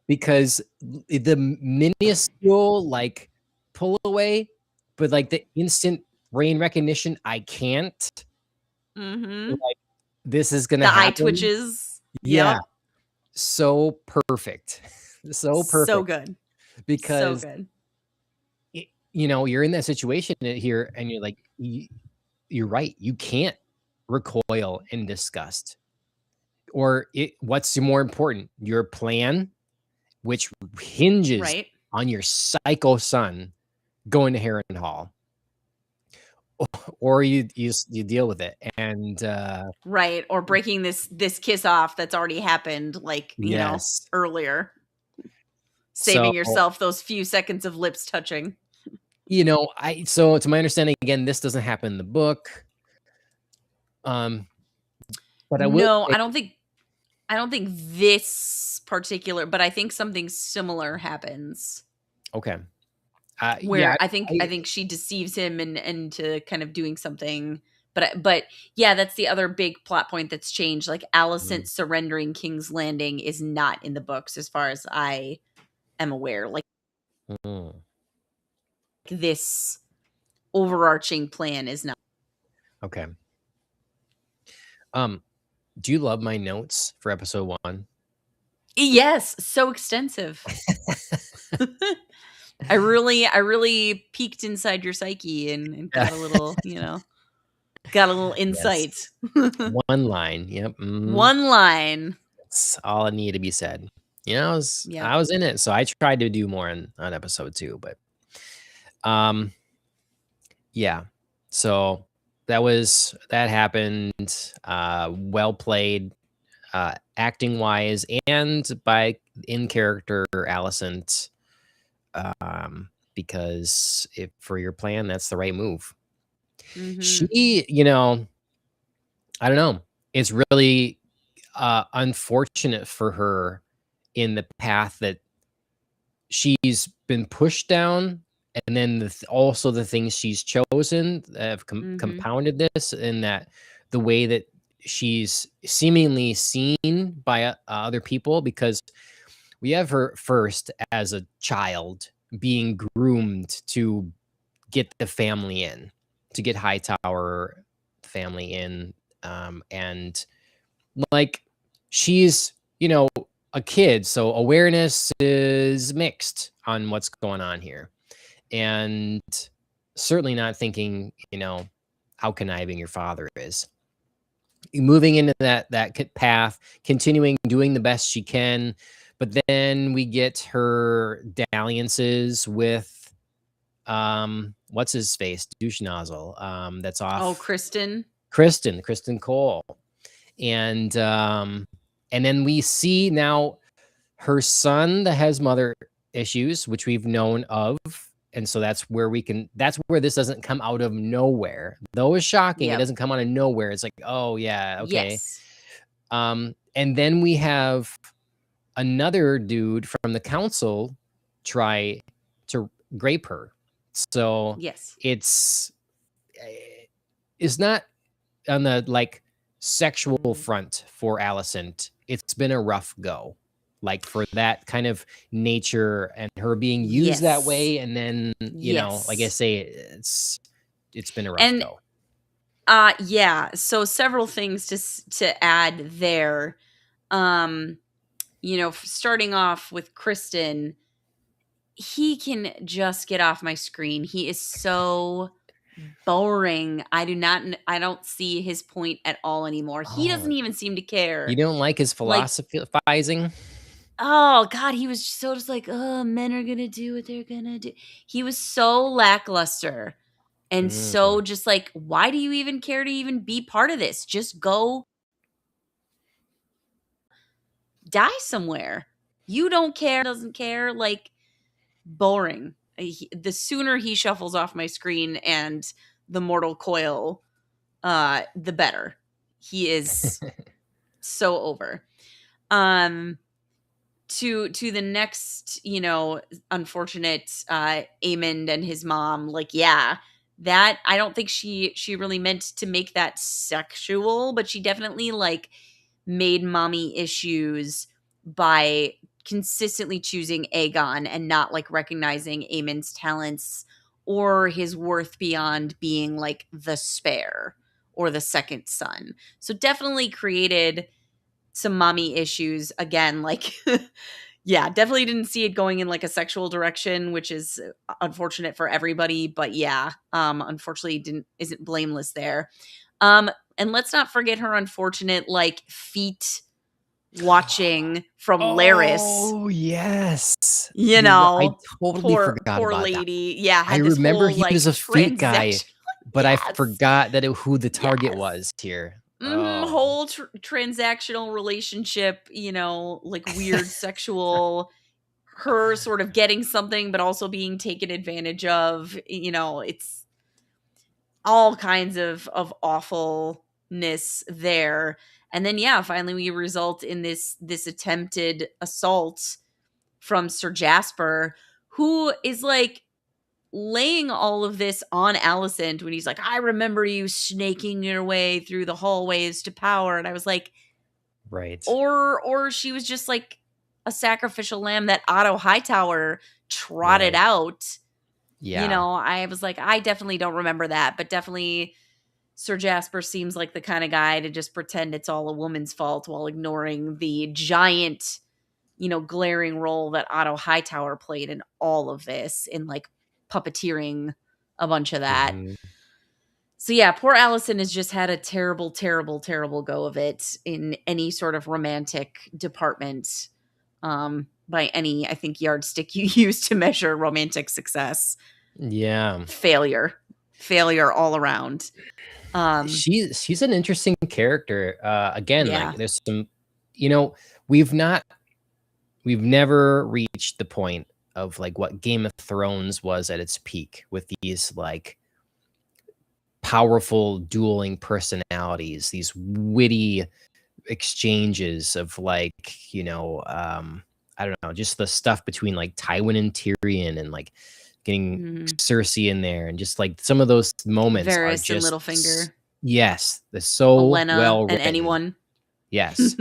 Because the minuscule, like, pull away, but, like, the instant brain recognition, I can't, Mhm. like, this is gonna The eye happen. twitches. Yeah, Yep. so perfect. So So perfect good. So because, good. you're in that situation here and you're like, you're right, you can't recoil in disgust. Or what's more important, your plan, which hinges Right. on your psycho son going to Heron Hall, or you deal with it. And Right. Or breaking this kiss off that's already happened, like, yes, earlier. so Saving yourself those few seconds of lips touching. so to my understanding, again, this doesn't happen in the book. Um, but I will No, say, I don't think this particular, but I think something similar happens okay, yeah, where I think she deceives him and into kind of doing something. But yeah, that's the other big plot point that's changed. Like mm, Alicent surrendering King's Landing is not in the books as far as I am aware. Like mm, this overarching plan is not. okay. Um, do you love my notes for episode 1? Yes, so extensive. I really peeked inside your psyche and Yeah. got a little insight. Yes. One line, yep, mhm. One line. That's all that needed to be said. I was Yep. I was in it, so I tried to do more on episode 2, but, um, yeah. So, that happened, well played, acting-wise and by in character Alicent, because if for your plan, that's the right move. Mhm. She, I don't know, it's really, unfortunate for her in the path that she's been pushed down, and then also the things she's chosen have Mhm. compounded this in that the way that she's seemingly seen by other people, because we have her first as a child being groomed to get the family in, to get Hightower family in, and like she's, a kid, so awareness is mixed on what's going on here. And certainly not thinking, how conniving your father is. Moving into that path, continuing doing the best she can, but then we get her dalliances with what's his face, douche nozzle, that's Oh, off, Kristen. Kristen Cole. And then we see now her son that has mother issues, which we've known of. And so that's where this doesn't come out of nowhere. Though it's shocking, it Yep. doesn't come out of nowhere. It's like, oh yeah, okay. Yes. And then we have another dude from the council try to grape her. So Yes. it's it's not on the like sexual Mhm. front for Alicent. It's been a rough go. Like for that kind of nature and her being used that Yes. way, and then like I Yes. say, it's been a rough And go. yeah, so several things to add there. Um, starting off with Kristen, he can just get off my screen. He is so boring. I don't see his point at all anymore. He Oh, doesn't even seem to you care. don't like his Like, philosophizing? oh god, he was so just like, "Oh, men are going to do what they're going to do." He was so lackluster and Mm. so just like, why do you even care to even be part of this? Just go die somewhere. You don't care, doesn't care, like boring. The sooner he shuffles off my screen and the mortal coil, the better. He is so over. Um to the next, unfortunate Amond and his mom, like yeah, that I don't think she really meant to make that sexual, but she definitely like made mommy issues by consistently choosing Aegon and not like recognizing Aemon's talents or his worth beyond being like the spare or the second son. So definitely created some mommy issues again, like yeah, definitely didn't see it going in like a sexual direction, which is unfortunate for everybody, but yeah, unfortunately didn't isn't blameless there. Um and let's not forget her unfortunate like feet watching from Laris. Oh, yes. You You're right. I know, totally forgot poor about that. lady. Yeah, I had this remember whole he was like a feet guy, transaction. but I Yes. forgot that who the target Yes. was here. Oh, Whole transactional relationship, like weird sexual, her sort of getting something but also being taken advantage of. It's all kinds of awfulness there. And then yeah, finally we result in this attempted assault from Sir Jasper, who is like laying all of this on Alicent when he's like, I remember you snaking your way through the hallways to power. And I was like, right. or she was just like a sacrificial lamb that Otto Hightower trotted Right. out. Yeah. I was like, I definitely don't remember that, but definitely Sir Jasper seems like the kind of guy to just pretend it's all a woman's fault while ignoring the giant, glaring role that Otto Hightower played in all of this, in like puppeteering a bunch of that. Mhm. So yeah, poor Allison has just had a terrible, terrible, terrible go of it in any sort of romantic department. By any, I think, yardstick you use to measure romantic success. Yeah. Failure. Failure all around. She's an interesting character. Again, like Yeah. there's some, you know, we've not we've never reached the point of like what Game of Thrones was at its peak with these like powerful dueling personalities, these witty exchanges of like, I don't know, just the stuff between like Tywin and Tyrion and like getting Mhm. Cersei in there and just like some of those moments are Varys and just Littlefinger, yes, they're so Olenna, well and written. anyone. Yes.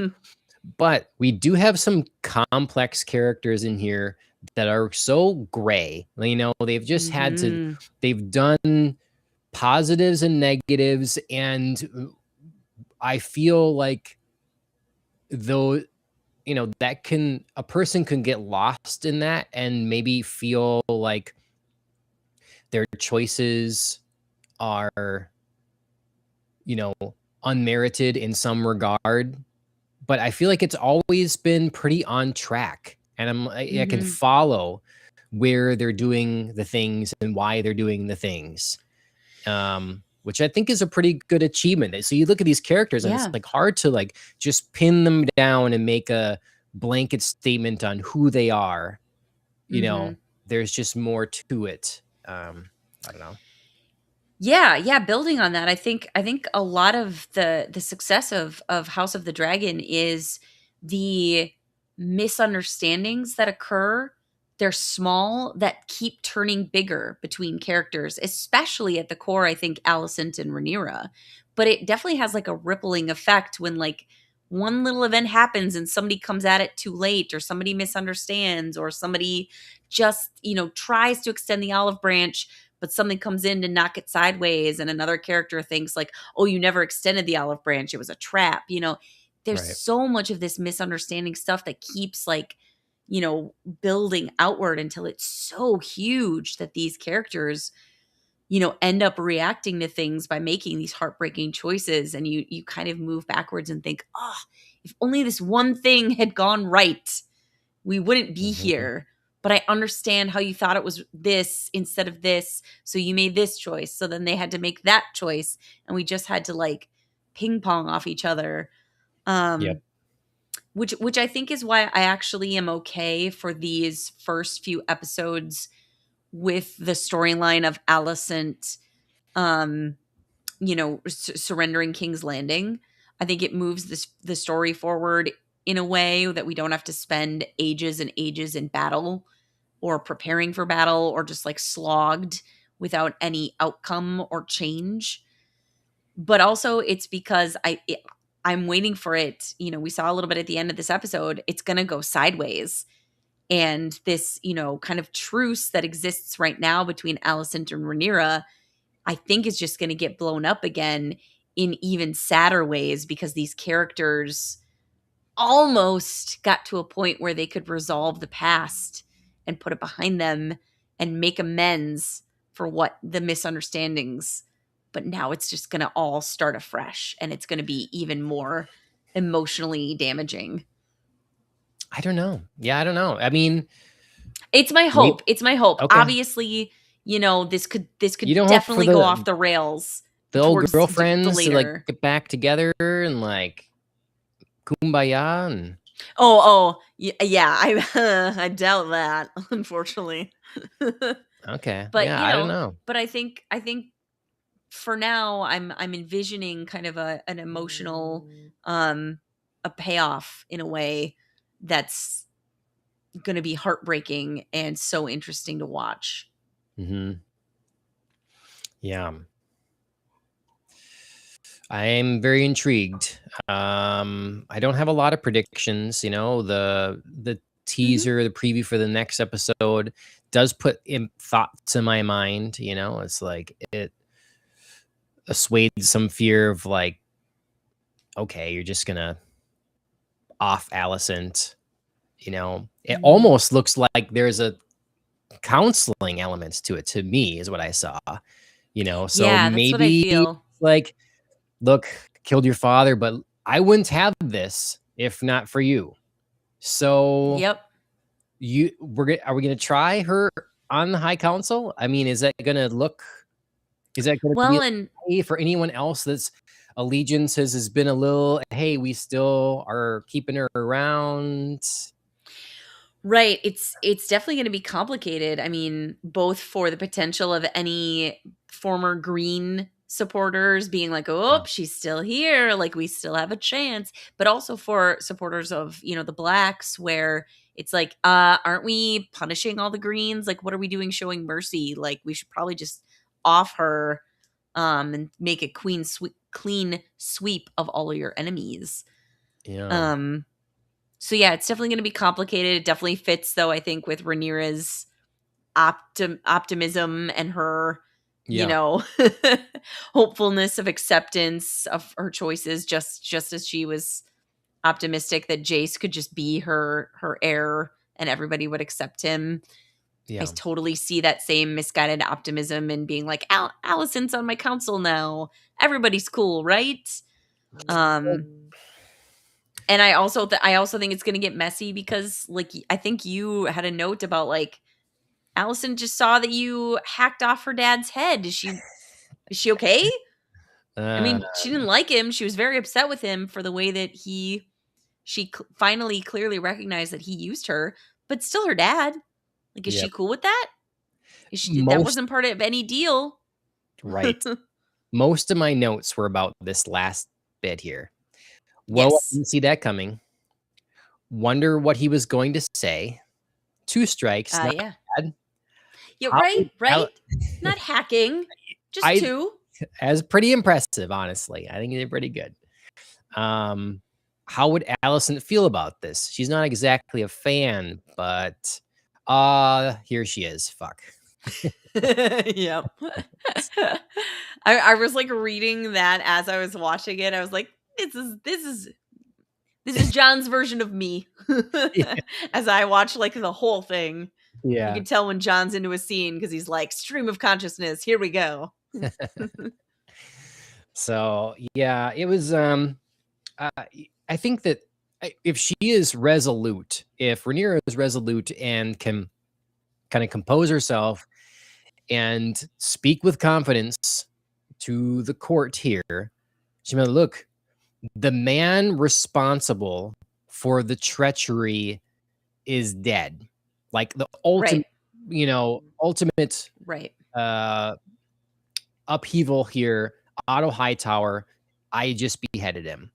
But we do have some complex characters in here that are so gray. They've just had to Mhm. they've done positives and negatives, and I feel like though that can a person can get lost in that and maybe feel like their choices are you know unmerited in some regard, but I feel like it's always been pretty on track, and I can Mhm. follow where they're doing the things and why they're doing the things, which I think is a pretty good achievement. So you look at these characters, and it's Yeah. like hard to like just pin them down and make a blanket statement on who they are. You know, Mhm. there's just more to it. I don't know. Yeah, yeah, building on that, I think a lot of the success of House of the Dragon is the misunderstandings that occur. They're small that keep turning bigger between characters, especially at the core, I think Alicent and Rhaenyra. But it definitely has like a rippling effect when like one little event happens and somebody comes at it too late, or somebody misunderstands, or somebody just, tries to extend the olive branch, but something comes in to knock it sideways, and another character thinks like, oh, you never extended the olive branch, it was a trap. There's Right. so much of this misunderstanding stuff that keeps like, building outward until it's so huge that these characters, end up reacting to things by making these heartbreaking choices, and you kind of move backwards and think, oh, if only this one thing had gone right, we wouldn't be Mhm. here. But I understand how you thought it was this instead of this. So you made this choice. So then they had to make that choice. And we just had to like ping pong off each other. Yep. Um, which I think is why I actually am okay for these first few episodes with the storyline of Alicent um surrendering King's Landing. I think it moves the story forward in a way that we don't have to spend ages and ages in battle or preparing for battle or just like slogged without any outcome or change. But also it's because I'm waiting for it. You know, we saw a little bit at the end of this episode. It's going to go sideways. And this, you know, kind of truce that exists right now between Alicent and Rhaenyra, I think is just going to get blown up again in even sadder ways because these characters almost got to a point where they could resolve the past and put it behind them and make amends for what the misunderstandings. But now it's just going to all start afresh and it's going to be even more emotionally damaging. I don't know. Yeah, I don't know. I mean, it's my hope. It's my hope. Okay. Obviously, you know, this could You don't hope for definitely go off the rails. the old towards girlfriends to like later. get back together and like kumbaya and Yeah, I doubt that, unfortunately. okay. But Yeah, you I know, don't know. but I think for now I'm envisioning kind of an emotional a payoff in a way that's going to be heartbreaking and so interesting to watch. Mhm. Yeah. I'm very intrigued. I don't have a lot of predictions, you know, the teaser, the preview for the next episode does put in thoughts in my mind, you know. It's like it assuades some fear of like, okay, you're just gonna off Alicent, you know. It almost looks like there's a counseling elements to it, to me, is what I saw, you know. So Yeah, that's what I maybe feel. like, look, killed your father, but I wouldn't have this if not for you. So Yep. are we gonna try her on the High Council? I mean, is that gonna be Well, and okay for anyone else that's allegiances has been a little, hey, we still are keeping her around? right, it's definitely going to be complicated. I mean, both for the potential of any former Green supporters being like, "Oh, she's still here, like we still have a chance," but also for supporters of, you know, the Blacks where it's like, aren't we punishing all the Greens? Like what are we doing showing mercy? Like we should probably just off her and make a clean sweep of all of your enemies. Yeah. Um so yeah, it's definitely going to be complicated. It definitely fits though, I think, with Rhaenyra's optimism and her, you Yeah. know, hopefulness of acceptance of her choices, just as she was optimistic that Jace could just be her heir and everybody would accept him. I Yeah. totally see that same misguided optimism and being like, Alicent's on my council now. Everybody's cool, right? And I also think it's going to get messy because like I think you had a note about like Alicent just saw that you hacked off her dad's head. Is she okay? I mean, she didn't like him. She was very upset with him for the way that finally clearly recognized that he used her, but still her dad. Like, is she Yep. cool with that? That Most wasn't part of any deal. right. Most of my notes were about this last bit here. Well, I Yes. didn't see that coming. Wonder what he was going to say. 2 strikes, not Yeah. bad. Yeah, How would right? Not hacking. Just I 2. as pretty impressive, honestly. I think he did pretty good. How would Alicent feel about this? She's not exactly a fan, but here she is. Fuck. Yep. I was like reading that as I was watching it. I was like, this is John's version of me. Yeah. As I watch like the whole thing. You Yeah. can tell when John's into a scene because he's like, stream of consciousness, here we go. So yeah, it was I think that if she is resolute, if Rhaenyra is resolute and can kind of compose herself and speak with confidence to the court here, she might look, the man responsible for the treachery is dead. Like the ultimate, ultimate Right. upheaval here, Otto Hightower, I just beheaded him.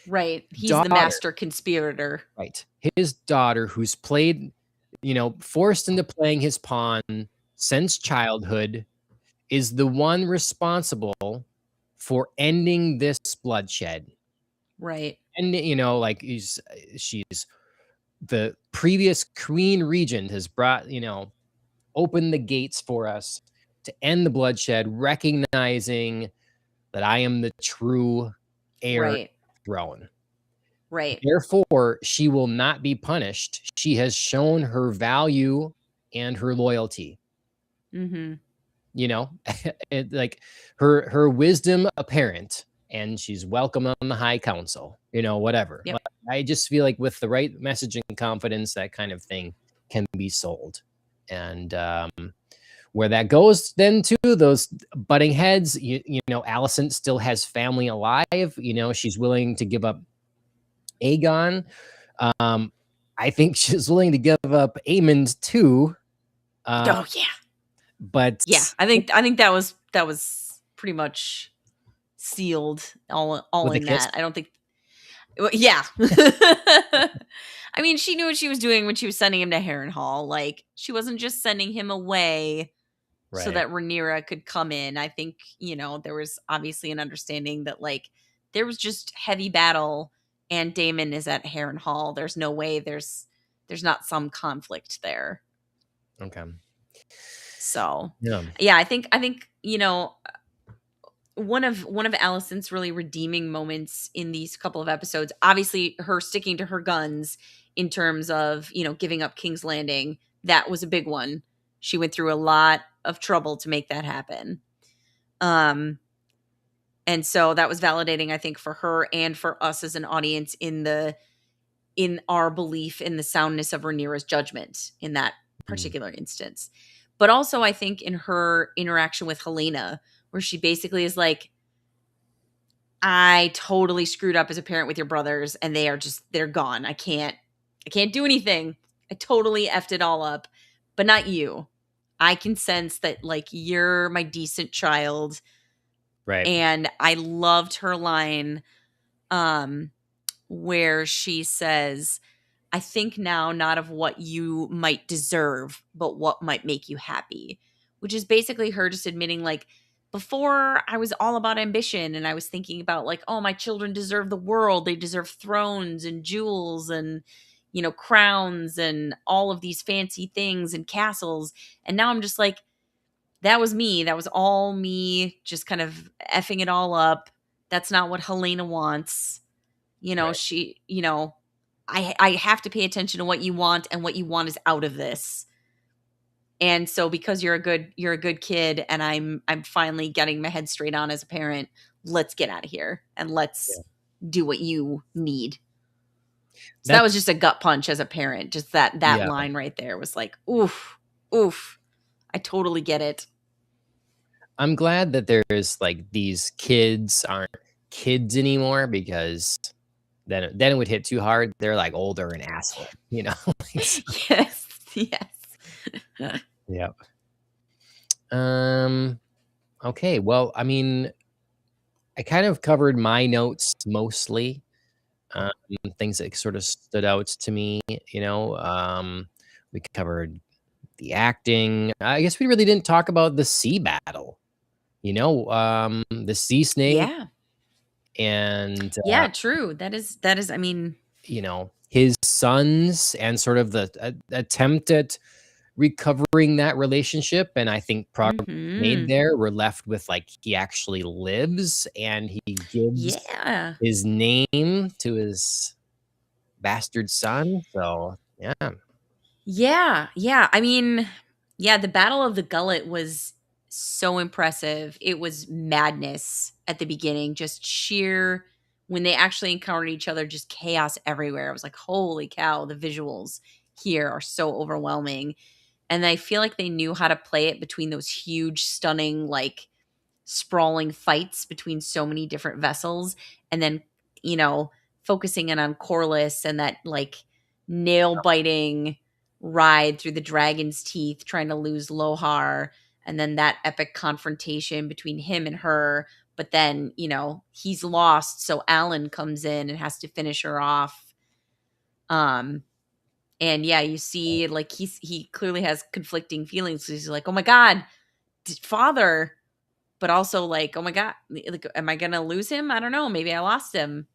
Right. He's the master conspirator. Right. His daughter, who's played, forced into playing his pawn since childhood, is the one responsible for ending this bloodshed. Right. And, like she's the previous queen regent has brought, opened the gates for us to end the bloodshed, recognizing that I am the true heir to Right. the throne. Right. Therefore, she will not be punished. She has shown her value and her loyalty. Mhm. Like her wisdom apparent, and she's welcome on the high council, whatever. Yep. Like, I just feel like with the right message and confidence, that kind of thing can be sold. And where that goes then to those butting heads, Allison still has family alive. She's willing to give up Aegon. um I think she's willing to give up Aemond too. uh Oh yeah. but Yeah. I think that was pretty much sealed all with a in kiss. that. I don't think well, yeah. I mean, she knew what she was doing when she was sending him to Harrenhal. Like, she wasn't just sending him away so Right. that Rhaenyra could come in. I think, there was obviously an understanding that, like, there was just heavy battle and Daemon is at Harrenhal. There's no way there's not some conflict there. Okay. So, Yeah. yeah, I think, one of Allison's really redeeming moments in these couple of episodes, obviously her sticking to her guns in terms of, giving up King's Landing, that was a big one. She went through a lot of trouble to make that happen. Um and so that was validating, I think, for her and for us as an audience in our belief in the soundness of Rhaenyra's judgment in that Mm. particular instance. But also I think in her interaction with Helena, where she basically is like, I totally screwed up as a parent with your brothers and they're gone. I can't do anything. I totally effed it all up, but not you. I can sense that, like, you're my decent child. Right. And I loved her line um where she says, I think now not of what you might deserve, but what might make you happy, which is basically her just admitting, like, before I was all about ambition and I was thinking about, like, oh, my children deserve the world. They deserve thrones and jewels and, crowns and all of these fancy things and castles. And now I'm just like, that was me. That was all me just kind of effing it all up. That's not what Helena wants. Right. She, I have to pay attention to what you want, and what you want is out of this. And so because you're a good kid and I'm finally getting my head straight on as a parent, let's get out of here and let's Yeah. do what you need. So that was That's just a gut punch as a parent. Just that yeah. line right there was like, oof, oof. I totally get it. I'm glad that there's like these kids aren't kids anymore, because then it would hit too hard. They're like older and asshole, Like, Yes, yes. yeah. Um. Okay. Well, I mean, I kind of covered my notes mostly. Um, Things that sort of stood out to me. We covered the acting. I guess we really didn't talk about the sea battle. The sea snake Yeah. and Yeah, true. That is, I mean, his sons, and sort of the attempt at recovering that relationship. And I think progress made mhm. there. We're left with, like, he actually lives, and he gives Yeah. his name to his bastard son. So yeah. Yeah, yeah. I mean, yeah, the Battle of the Gullet was so impressive. It was madness at the beginning, just sheer when they actually encountered each other, just chaos everywhere. I was like, holy cow, the visuals here are so overwhelming. And I feel like they knew how to play it between those huge, stunning, like, sprawling fights between so many different vessels, and then, you know focusing in on Corlys and that, like, nail biting ride through the dragon's teeth trying to lose Lohar, and then that epic confrontation between him and her, but then, he's lost, so Alan comes in and has to finish her off. um and yeah, you see, like, he clearly has conflicting feelings. He's like, oh my god, father, but also like, oh my god, like, am I gonna lose him? I don't know, maybe I lost him.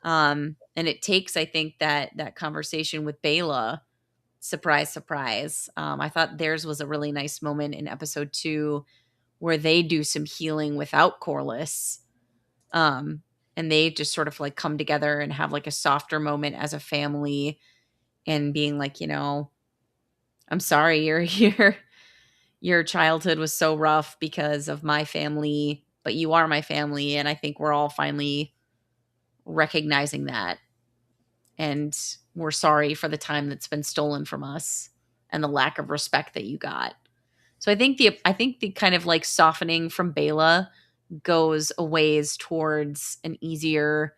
And it takes, I think, that conversation with Bela, surprise, surprise. I thought theirs was a really nice moment in episode 2 where they do some healing without Corliss. Um, and they just sort of like come together and have like a softer moment as a family and being like, I'm sorry your childhood was so rough because of my family, but you are my family. And I think we're all finally recognizing that. And we're sorry for the time that's been stolen from us and the lack of respect that you got. So I think the kind of like softening from Bela goes a ways towards an easier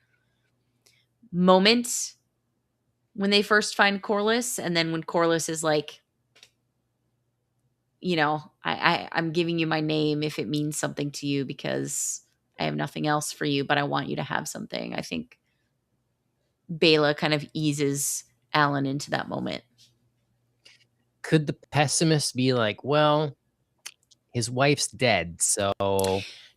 moment when they first find Corliss, and then when Corliss is like, I'm giving you my name if it means something to you because I have nothing else for you, but I want you to have something. I think Bela kind of eases Alan into that moment. Could the pessimist be like, well, his wife's dead, so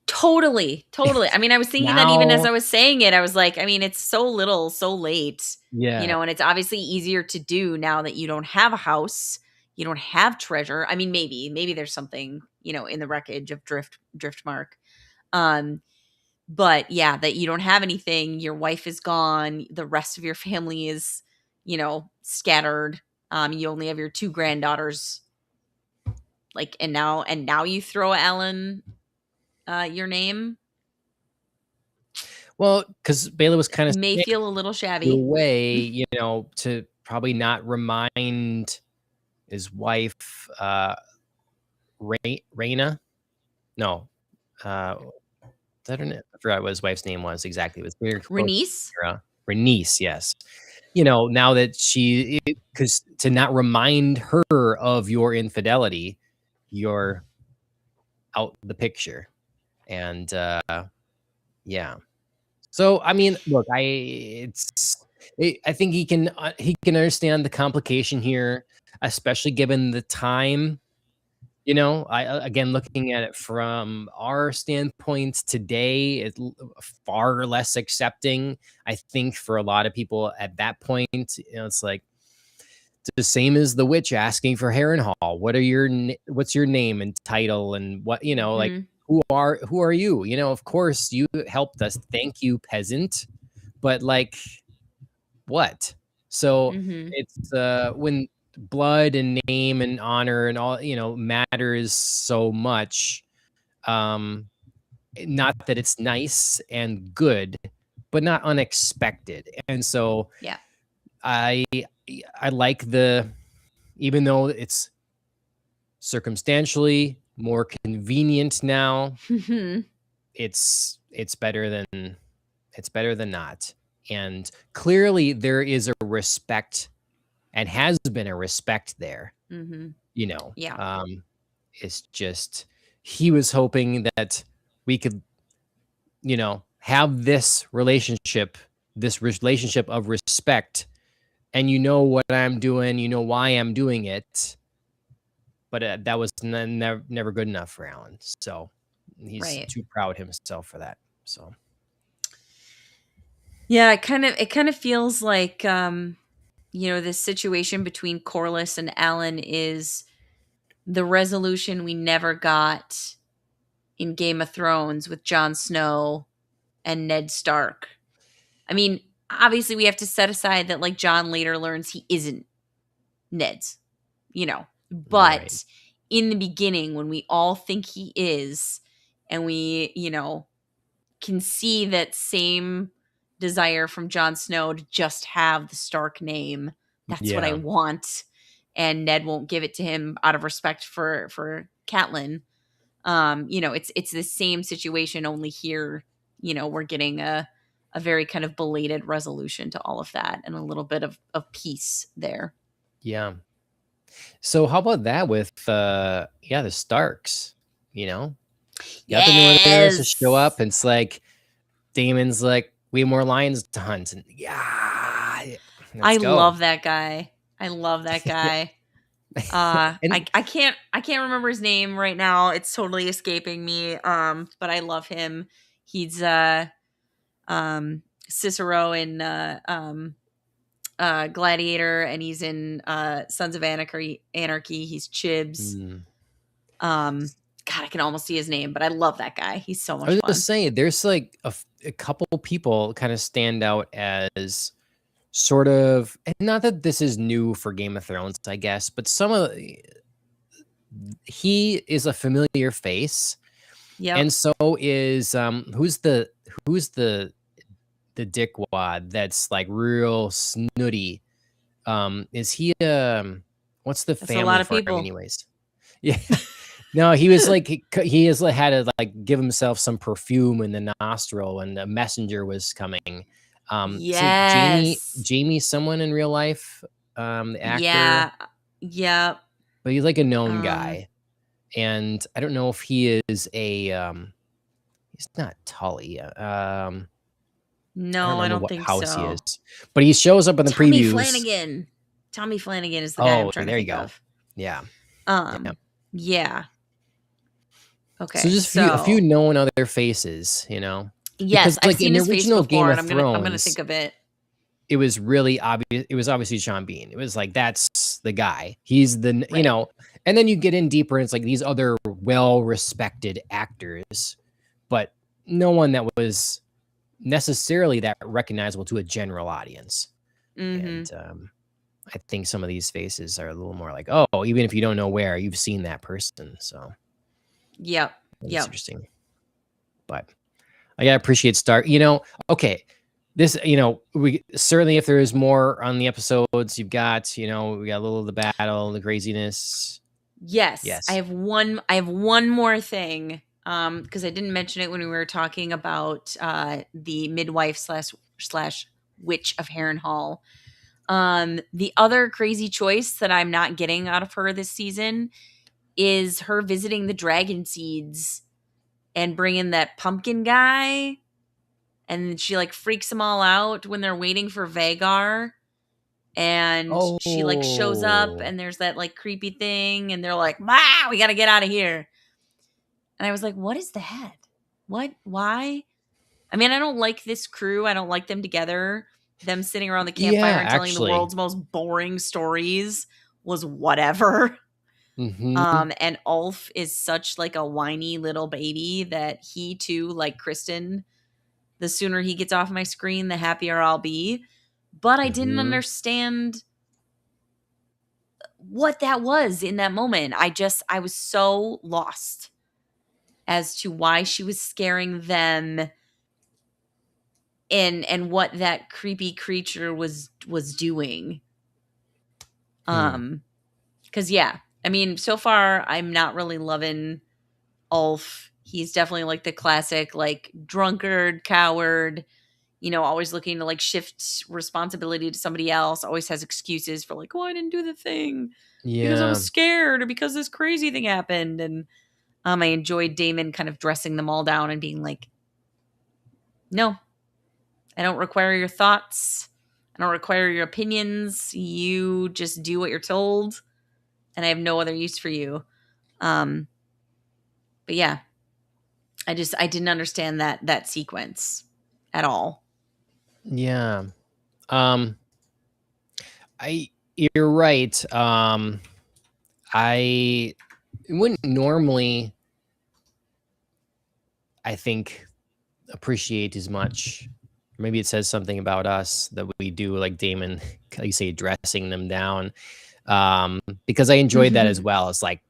Totally, totally. I mean, I was thinking that even as now I was saying it, I was like, I mean, it's so little, so late, yeah. and it's obviously easier to do now that you don't have a house, you don't have treasure. I mean, maybe there's something, in the wreckage of Driftmark. Um, but yeah, that you don't have anything, your wife is gone, the rest of your family is, scattered. You only have your two granddaughters, like, and now you throw Alan your name. Well, because Baylor was kind of May sick feel a little in a shabby. way, to probably not remind his wife, Raina? No, is that her name? I forgot what his wife's name was exactly. It was very close to Renice? Kira. Bernice, yes. Now that because to not remind her of your infidelity, you're out the picture. And, yeah. So, I mean, look, I think he can understand the complication here, especially given the time. Again, looking at it from our standpoint today, it's far less accepting. I think for a lot of people at that point, it's like it's the same as the witch asking for Harrenhal. What's your name and title and what like Mhm. who are you? Of course you helped us. Thank you, peasant. But like what? So Mhm. it's when blood and name and honor and all matters so much. Um, Not that it's nice and good, but not unexpected. And so Yeah. I I like even though it's circumstantially more convenient now, Mhm. it's better than not. And clearly there is a respect and has been a respect there, Mhm. you know. Yeah. Um, it's just he was hoping that we could, have this relationship of respect, and what I'm doing, why I'm doing it. But that was never good enough for Alan. So he's Right. too proud himself for that. So Yeah, it kind of feels like this situation between Corliss and Alan is the resolution we never got in Game of Thrones with Jon Snow and Ned Stark. I mean, obviously we have to set aside that like Jon later learns he isn't Ned's, right, but in the beginning when we all think he is and we, can see that same desire from Jon Snow to just have the Stark name. That's what I yeah, want. And Ned won't give it to him out of respect for Catelyn. It's the same situation, only here, we're getting a very kind of belated resolution to all of that and a little bit of peace there. yeah. So how about that with the Starks? You know, got the Northerners to show Yes. up, and it's like Damon's like, we have more lions to hunt, and yeah, I let's go. love that guy. I love that Yeah, guy. and I can't remember his name right now. It's totally escaping me. But I love him. He's Cicero in Gladiator, and he's in Sons of Anarchy. He's Chibs. Mm. God, I can almost see his name, but I love that guy. He's so I much was gonna fun. say there's like a couple people kind of stand out as sort of, and not that this is new for Game of Thrones, I guess, but he is a familiar face, Yep. and so is who's the dickwad that's like real snooty. Is he what's the That's a lot family of for him people. anyways? Yeah. No, he was like he has had to like give himself some perfume in the nostril when the messenger was coming. Is it Yes. Jamie someone in real life? The actor, Yeah. Yep. but he's like a known Um, guy. And I don't know if he is he's not Tully. I don't no, I remember don't what think house he is, so. but he shows up in the Tommy previews. Flanagan. Tommy Flanagan is the guy I'm Oh, trying to there you think go. of. Yeah. Yeah. Yeah. So Okay. just a few So known other faces, you know, yes, because I've like in seen the his face original Game before, and of I'm gonna think Thrones, of it. it was really obvious. It was obviously Sean Bean. It was like, that's the guy. He's the, Right. and then you get in deeper and it's like these other well-respected actors, but no one that was necessarily that recognizable to a general audience. Mm-hmm. And I think some of these faces are a little more like, oh, even if you don't know where, you've seen that person. So Yep. it's Yep. interesting. But I gotta appreciate Star. Okay. This, we certainly, if there is more on the episodes, you've got, we got a little of the battle, the craziness. Yes, I Yes. have one. I have one more thing. Because I didn't mention it when we were talking about the midwife slash witch of Harrenhal. The other crazy choice that I'm not getting out of her this season is her visiting the dragon seeds and bringing that pumpkin guy, and she like freaks them all out when they're waiting for Vagar, and she like shows up Oh, and there's that like creepy thing, and they're like, "Ah, we got to get out of here." And I was like, "What is that? What? Why?" I mean, I don't like this crew. I don't like them together. Them sitting around the campfire yeah, and telling the actually. world's most boring stories was whatever. Hmm. And Ulf is such like a whiny little baby that he too, like Kristen, the sooner he gets off my screen, the happier I'll be. But I didn't Hmm. understand what that was in that moment. I was so lost as to why she was scaring them, and what that creepy creature was doing. Hmm. Cuz yeah, I mean, so far I'm not really loving Ulf. He's definitely like the classic like drunkard, coward, always looking to like shift responsibility to somebody else, always has excuses for like, "Oh, I didn't do the thing because I was Yeah. scared or because this crazy thing happened." And I enjoyed Damon kind of dressing them all down and being like, "No, I don't require your thoughts. I don't require your opinions. You just do what you're told, and I have no other use for you." Um, but yeah, I didn't understand that sequence at all. Yeah. Um, you're right. I wouldn't normally, I think, appreciate as much. Maybe it says something about us that we do, like Damon, like you say, dressing them down. Because I enjoyed that as well. It's like,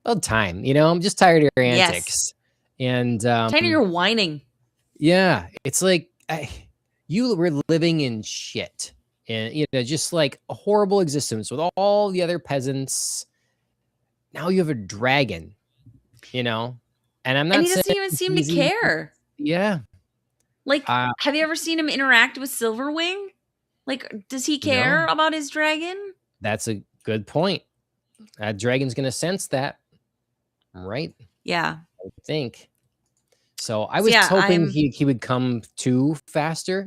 well, time, I'm just tired of your Yes. antics. And Tired of your whining. yeah, it's like you were living in shit, and just like a horrible existence with all the other peasants. Now you have a dragon, you know, and I'm And not he saying doesn't even it's seem to easy. care. Yeah. Like, uh, have you ever seen him interact with Silverwing? Like, does he care no, about his dragon? that's a good point. That dragon's gonna sense that, right? Yeah. I think. So I So was yeah, hoping I'm he would come to faster,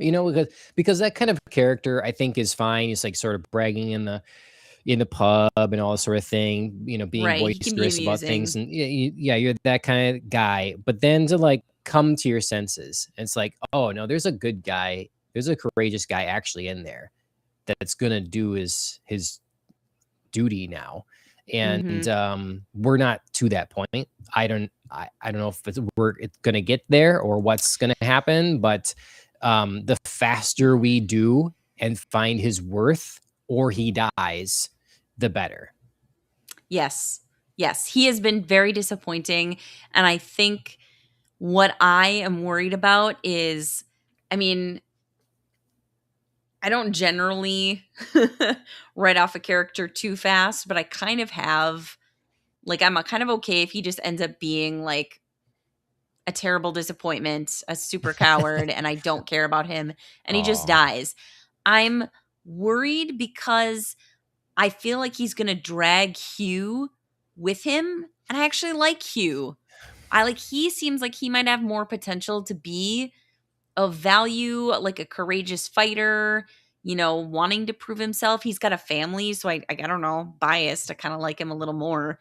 because that kind of character I think is fine. He's like sort of bragging in the pub and all this sort of thing, being right. He can be boisterous about things, amusing. and yeah, you're that kind of guy. But then to like come to your senses. And it's like, oh no, there's a good guy, there's a courageous guy actually in there that's gonna do his duty now. And we're not to that point. I don't know if it's gonna get there or what's gonna happen, but the faster we do and find his worth or he dies, the better. Yes. Yes. He has been very disappointing. And I think what I am worried about is, I mean, I don't generally write off a character too fast, but I kind of have. Like, I'm kind of okay if he just ends up being like a terrible disappointment, a super coward, and I don't care about him, and he just Oh, dies. I'm worried because I feel like he's gonna drag Hugh with him, and I actually like Hugh. He seems like he might have more potential to be of value, like a courageous fighter, wanting to prove himself. He's got a family, so I don't know, biased. I kind of like him a little more.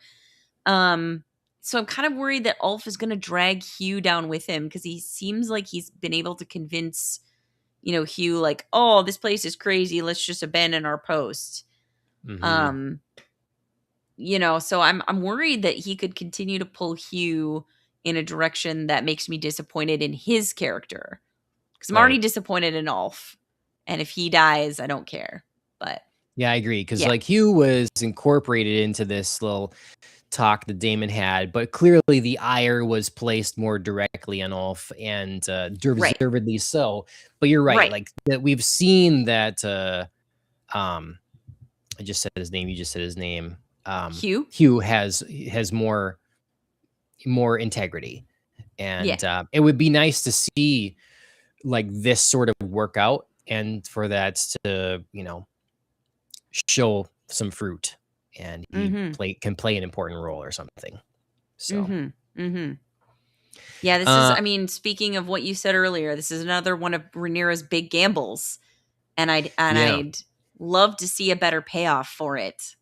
So I'm kind of worried that Ulf is going to drag Hugh down with him because he seems like he's been able to convince, Hugh like, oh, this place is crazy. Let's just abandon our post. mm-hmm. Um, so I'm worried that he could continue to pull Hugh in a direction that makes me disappointed in his character. Because I'm already Right. disappointed in Ulf. And if he dies, I don't care. But Yeah, I agree. Because yeah. like Hugh was incorporated into this little talk that Damon had, but clearly the ire was placed more directly on Ulf, and Right. deservedly so. But you're right, Right. like that we've seen that. Um, I just said his name. You just said his name. Hugh? Hugh has more integrity, Yeah. and it would be nice to see like this sort of workout, and for that to show some fruit, and he Mm-hmm. can play an important role or something. So, Mm-hmm. Mm-hmm. Yeah, this is, uh, I mean, speaking of what you said earlier, this is another one of Rhaenyra's big gambles. And yeah, I'd love to see a better payoff for it.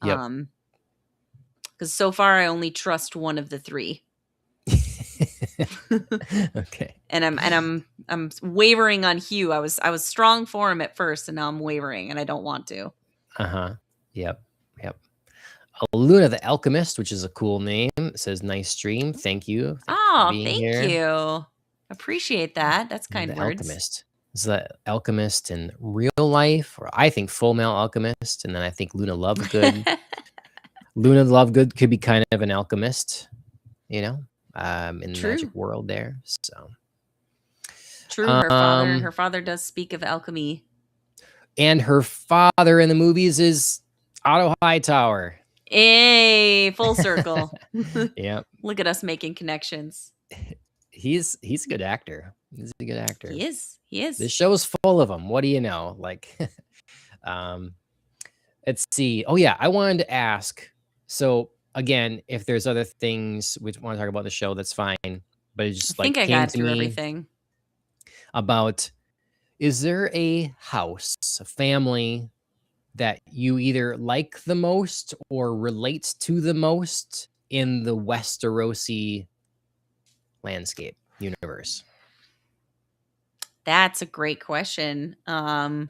yep. Because so far I only trust one of the three. Okay. I'm wavering on Hugh. I was strong for him at first, and now I'm wavering, and I don't want to. Uh-huh. Yep. Yep. Luna the Alchemist, which is a cool name. It says nice stream. Thank you. Thank you for Oh, being thank here. you. Appreciate that. That's kind The words. Alchemist. Is the Alchemist in real life? Or I think Full Metal Alchemist, and then I think Luna Lovegood. Luna Lovegood could be kind of an alchemist, in the magic True. world there. So True. Her um father does speak of alchemy. and her father in the movies is Otto Hightower. Hey, full circle. Yep. Look at us making connections. He's a good actor. He's a good actor. He is. He This is. show is full of them. What do you know? Like, um, let's see. Oh yeah, I wanted to ask. So again, if there's other things we want to talk about the show, that's fine. But it I just think like I came got to through me everything. about: is there a house, a family that you either like the most or relate to the most in the Westerosi landscape universe? That's a great question. I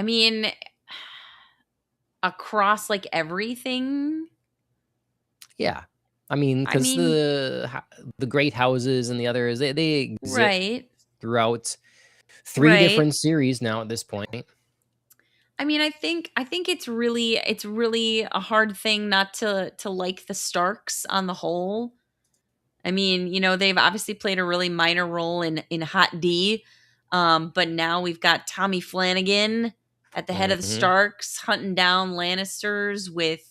mean, across like everything. Yeah. I mean, I because mean, the great houses and the others, they exist right. throughout three Right. different series now at this point. I mean, I think it's really a hard thing not to like the Starks on the whole. I mean, they've obviously played a really minor role in Hot D. But now we've got Tommy Flanagan at the head of the Mhm. Starks hunting down Lannisters with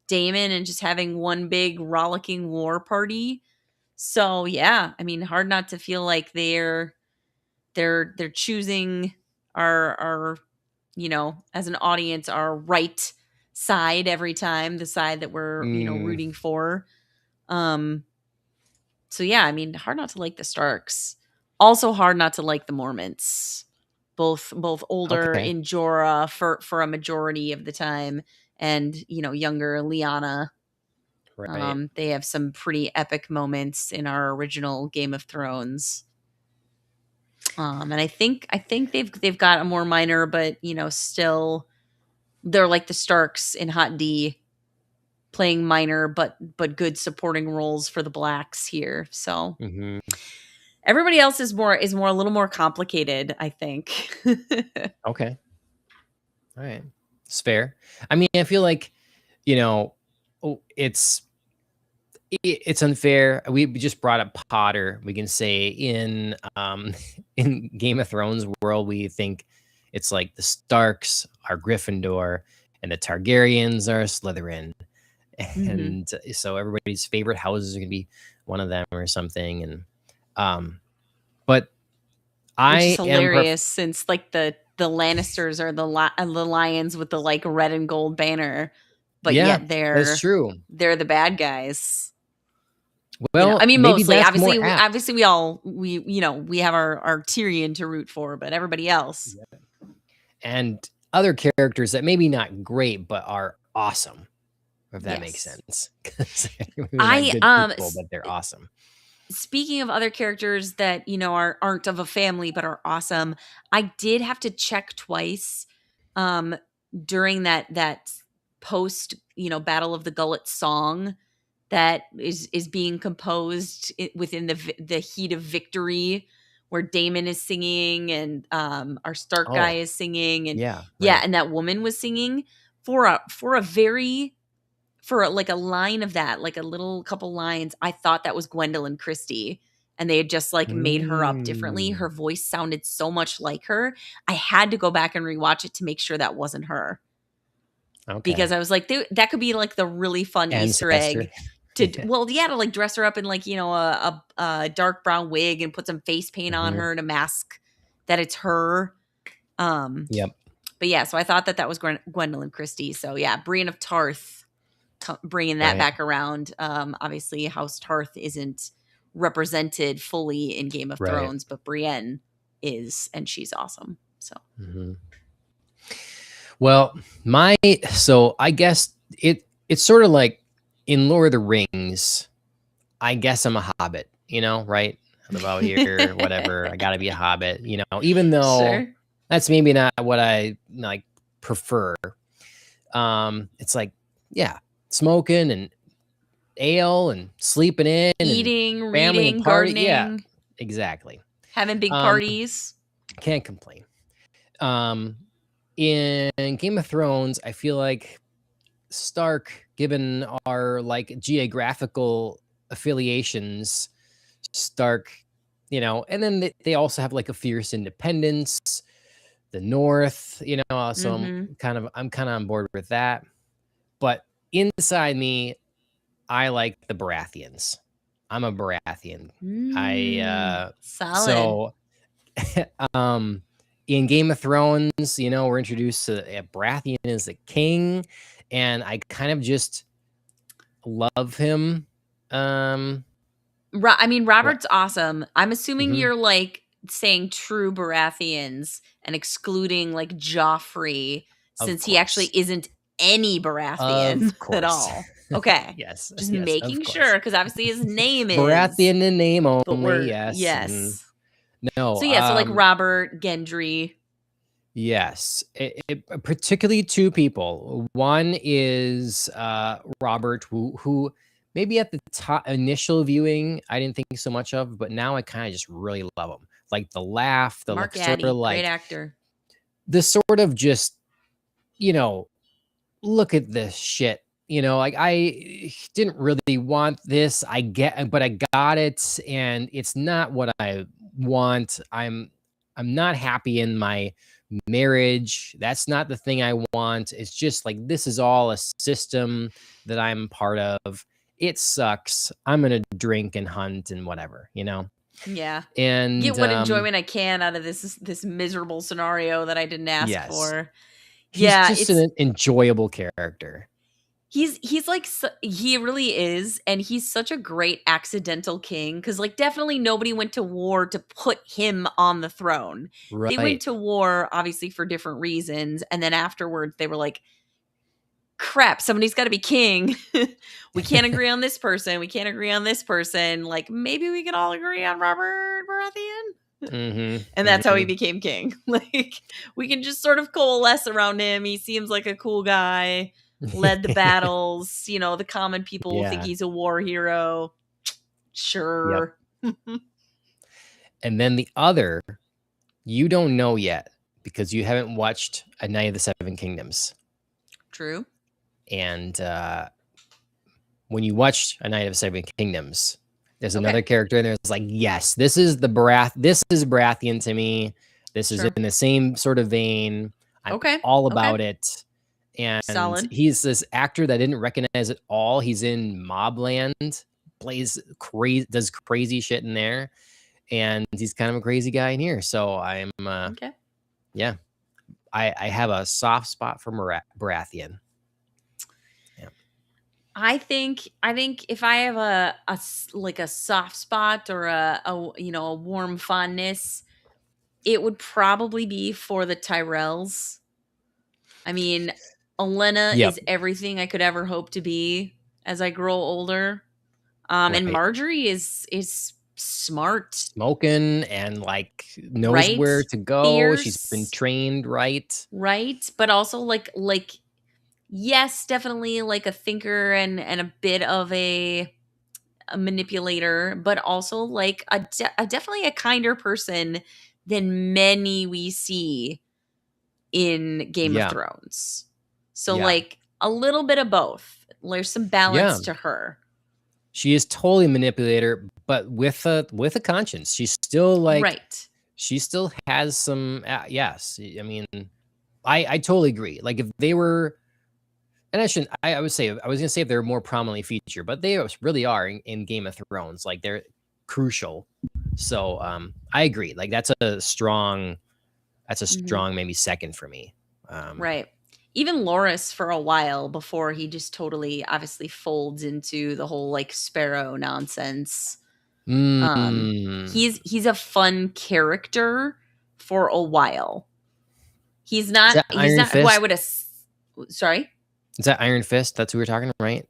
Damon and just having one big rollicking war party. So, yeah, I mean, hard not to feel like they're choosing our as an audience, our right side every time, the side that we're, Mm, rooting for. Um, so yeah, I mean, hard not to like the Starks. Also hard not to like the Mormonts. Both older okay. in Jorah for a majority of the time, and younger Lyanna. Right. They have some pretty epic moments in our original Game of Thrones. And I think they've got a more minor, but still they're like the Starks in Hot D, playing minor but good supporting roles for the Blacks here. So Hmm. everybody else is more a little more complicated, I think. Okay. All right. It's fair. I mean, I feel like, you know, it's it's unfair. We just brought up Potter. We can say in in Game of Thrones world, we think it's like the Starks are Gryffindor and the Targaryens are Slytherin. Mhm. And so everybody's favorite houses are gonna be one of them or something. And but Which is I am hilarious since like the Lannisters are the lions with the like red and gold banner, but yeah, yet that's true. they're the bad guys. I Well, mean, maybe mostly. that's more Obviously, apt. we have our Tyrion to root for, but everybody else, And other characters that maybe not great, but are awesome, if that makes yes. sense. 'Cause maybe not I good people, but they're awesome. Speaking of other characters that aren't of a family but are awesome, I did have to check twice um during that post Battle of the Gullet song that is being composed within the heat of victory, where Damon is singing and our Stark guy Oh, is singing, and yeah, yeah, right. and that woman was singing for a very like a line of that, like a little couple lines. I thought that was Gwendolyn Christie, and they had just like made her up differently. Mm, Her voice sounded so much like her. I had to go back and rewatch it to make sure that wasn't her, because okay. I was like, that could be like the really fun Easter Ancestor. egg to, Yeah. well, yeah, to like dress her up in like, a dark brown wig and put some face paint on Mhm. her to mask that it's her. Um, Yep, but yeah, so I thought that was Gwendolyn Christie. So yeah, Brienne of Tarth, bringing that right, back around. Obviously, House Tarth isn't represented fully in Game of right. Thrones, but Brienne is, and she's awesome. So Mhm. Well, my so I guess it's sort of like in Lord of the Rings, I guess I'm a hobbit, right? I live out here, whatever. I gotta be a hobbit, even though sure. that's maybe not what I like prefer. It's like, yeah, smoking and ale and sleeping in and Eating, family and reading, party. Yeah, gardening, exactly. having big Um, parties. can't complain. Um, in Game of Thrones, I feel like Stark, given our like geographical affiliations, Stark, and then they also have like a fierce independence, the North, so Mm-hmm. I'm kind of on board with that. But inside me, I like the Baratheons. I'm a Baratheon. I Solid. so um in Game of Thrones, we're introduced to Baratheon as the king, and I kind of just love him. Um I mean, what Robert's awesome. I'm assuming mhm, you're like saying true Baratheons and excluding like Joffrey, of since he actually course. isn't any Baratheon Of at course. all. Okay. Yes, Just yes, of making course. sure, because obviously his name is, Baratheon in name but only, yes. yes. No, So yeah, so like Robert, Gendry. yes, particularly two people. One is Robert, who maybe at the top initial viewing I didn't think so much of, but now I kind of just really love him. Like the laugh, the Mark sort of Addy, great like actor. the sort of just you know look at this shit. Like I didn't really want this. But I got it, and it's not what I want. I'm not happy in my marriage. That's not the thing I want. It's just like this is all a system that I'm part of. It sucks. I'm gonna drink and hunt and whatever. Yeah. Get And what enjoyment I can out of this miserable scenario that I didn't ask yes, for. he's Yeah, just an enjoyable character. he's like he really is, and he's such a great accidental king, cuz like definitely nobody went to war to put him on the throne. They went Right. to war obviously for different reasons, and then afterwards they were like, crap, somebody's got to be king. We can't agree on this person. We can't agree on this person. Like, maybe we could all agree on Robert Baratheon. And that's how he became king. Like, we can just sort of coalesce around him. He seems like a cool guy, led the battles. You know, the common people will think Yeah. he's a war hero. Sure. And then the other, you don't know yet because you haven't watched A Night of the Seven Kingdoms. True. And when you watch A Night of the Seven Kingdoms, there's another character in there that's like, yes, this is Baratheon to me. This is in the same sort of vein. I'm all about it. And solid. He's this actor that I didn't recognize at all. He's in Mobland, plays crazy, does crazy shit in there. And he's kind of a crazy guy in here. So I'm, yeah, I have a soft spot for Baratheon. Yeah. I think if I have a soft spot or a warm fondness, it would probably be for the Tyrells. I mean, Olenna is everything I could ever hope to be as I grow older. And Marjorie is smart, smoking, and like knows where to go. Fierce. She's been trained right, but also like yes, definitely like a thinker and a bit of a manipulator, but also like definitely a kinder person than many we see in Game of Thrones. So like a little bit of both. There's some balance to her. She is totally a manipulator, but with a conscience. She's still like she still has some yes. I mean, I totally agree. Like if they were, and I would say, I was going to say if they're more prominently featured, but they really are in Game of Thrones. Like they're crucial. So I agree. Like that's a strong maybe second for me. Right. Even Loras for a while before he just totally obviously folds into the whole like Sparrow nonsense. He's a fun character for a while. He's not who I would have. Sorry? Is that Iron Fist? That's who we're talking, right?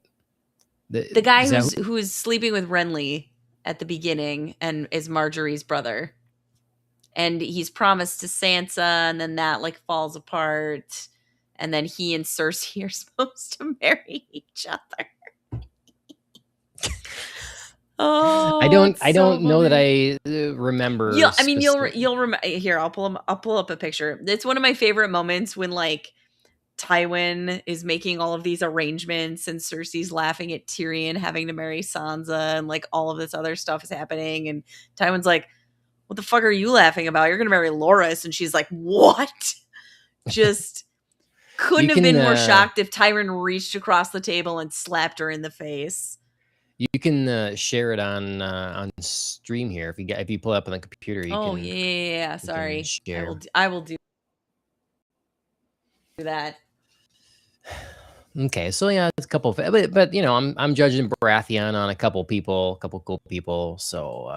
The guy who's sleeping with Renly at the beginning and is Marjorie's brother. And he's promised to Sansa, and then that like falls apart. And then he and Cersei are supposed to marry each other. Oh, I don't know that I remember. You'll remember. Here, I'll pull up a picture. It's one of my favorite moments when like Tywin is making all of these arrangements and Cersei's laughing at Tyrion having to marry Sansa and like all of this other stuff is happening. And Tywin's like, what the fuck are you laughing about? You're going to marry Loras. And she's like, what? Just couldn't have been more shocked if Tywin reached across the table and slapped her in the face. You can share it on stream here if you pull it up on the computer. Yeah. Sorry, share. I will do that. Okay, so yeah, it's a couple, but you know, I'm judging Baratheon on a couple cool people. So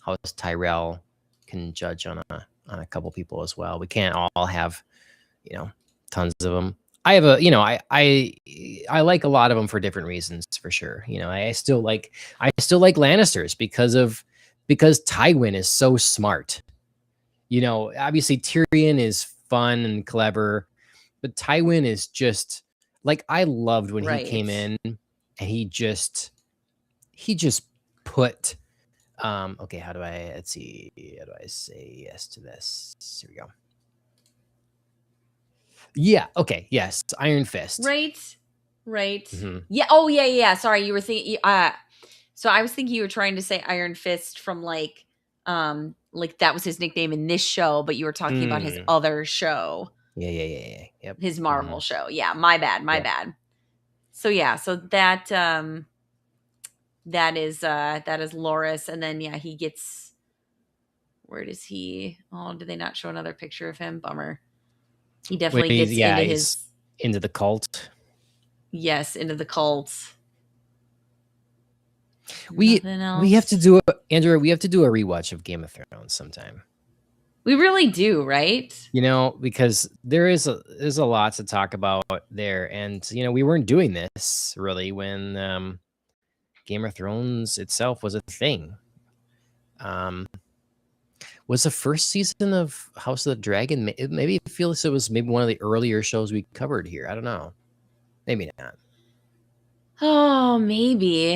House Tyrell can judge on a couple people as well. We can't all have, you know, tons of them. I have I like a lot of them for different reasons, for sure. You know, I still like Lannisters because Tywin is so smart. You know, obviously Tyrion is fun and clever, but Tywin is just like, I loved when he came in and he just put okay, let's see, how do I say yes to this? Here we go. Yeah. Okay. Yes. Iron Fist. Right. Mm-hmm. Yeah. Oh, yeah. Sorry, you were thinking. So I was thinking you were trying to say Iron Fist from like that was his nickname in this show, but you were talking about his other show. Yeah. Yep. His Marvel show. Yeah. My bad. So yeah. So that is Loras, and then he gets. Where does he? Oh, did they not show another picture of him? Bummer. He definitely gets into the cult. Yes, into the cult. We have to do Andrew. We have to do a rewatch of Game of Thrones sometime. We really do, right? Because there's a lot to talk about there, and we weren't doing this really when Game of Thrones itself was a thing. Was the first season of House of the Dragon? Maybe it feels it was maybe one of the earlier shows we covered here. I don't know. Maybe not. Oh, maybe.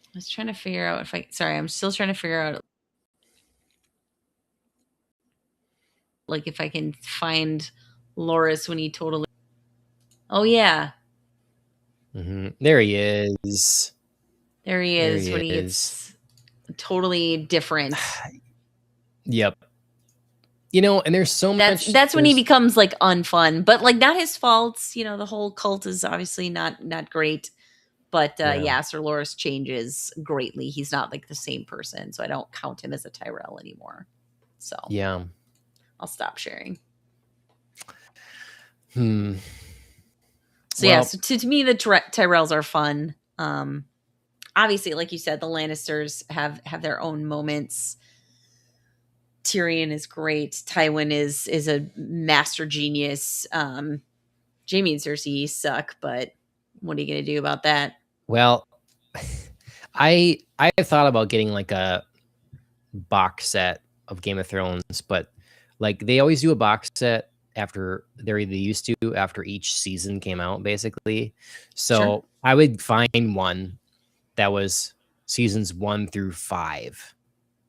I was trying to figure out sorry, I'm still trying to figure out like if I can find Loris when he totally. Oh yeah, There he is. there he There is he when he is. gets totally different. Yep. And there's so much. That's when he becomes like unfun, but like not his fault. The whole cult is obviously not great. But Yeah. Sir Loris changes greatly. He's not like the same person, so I don't count him as a Tyrell anymore. So Yeah. I'll stop sharing. Hmm. So Well, so to me, the Tyrells are fun. Obviously, like you said, the Lannisters have their own moments. Tyrion is great. Tywin is a master genius. Jaime and Cersei suck, but what are you going to do about that? well, I thought about getting like a box set of Game of Thrones, but like they always do a box set after they used to after each season came out, basically. Sure. So I would find one that was seasons 1 through 5,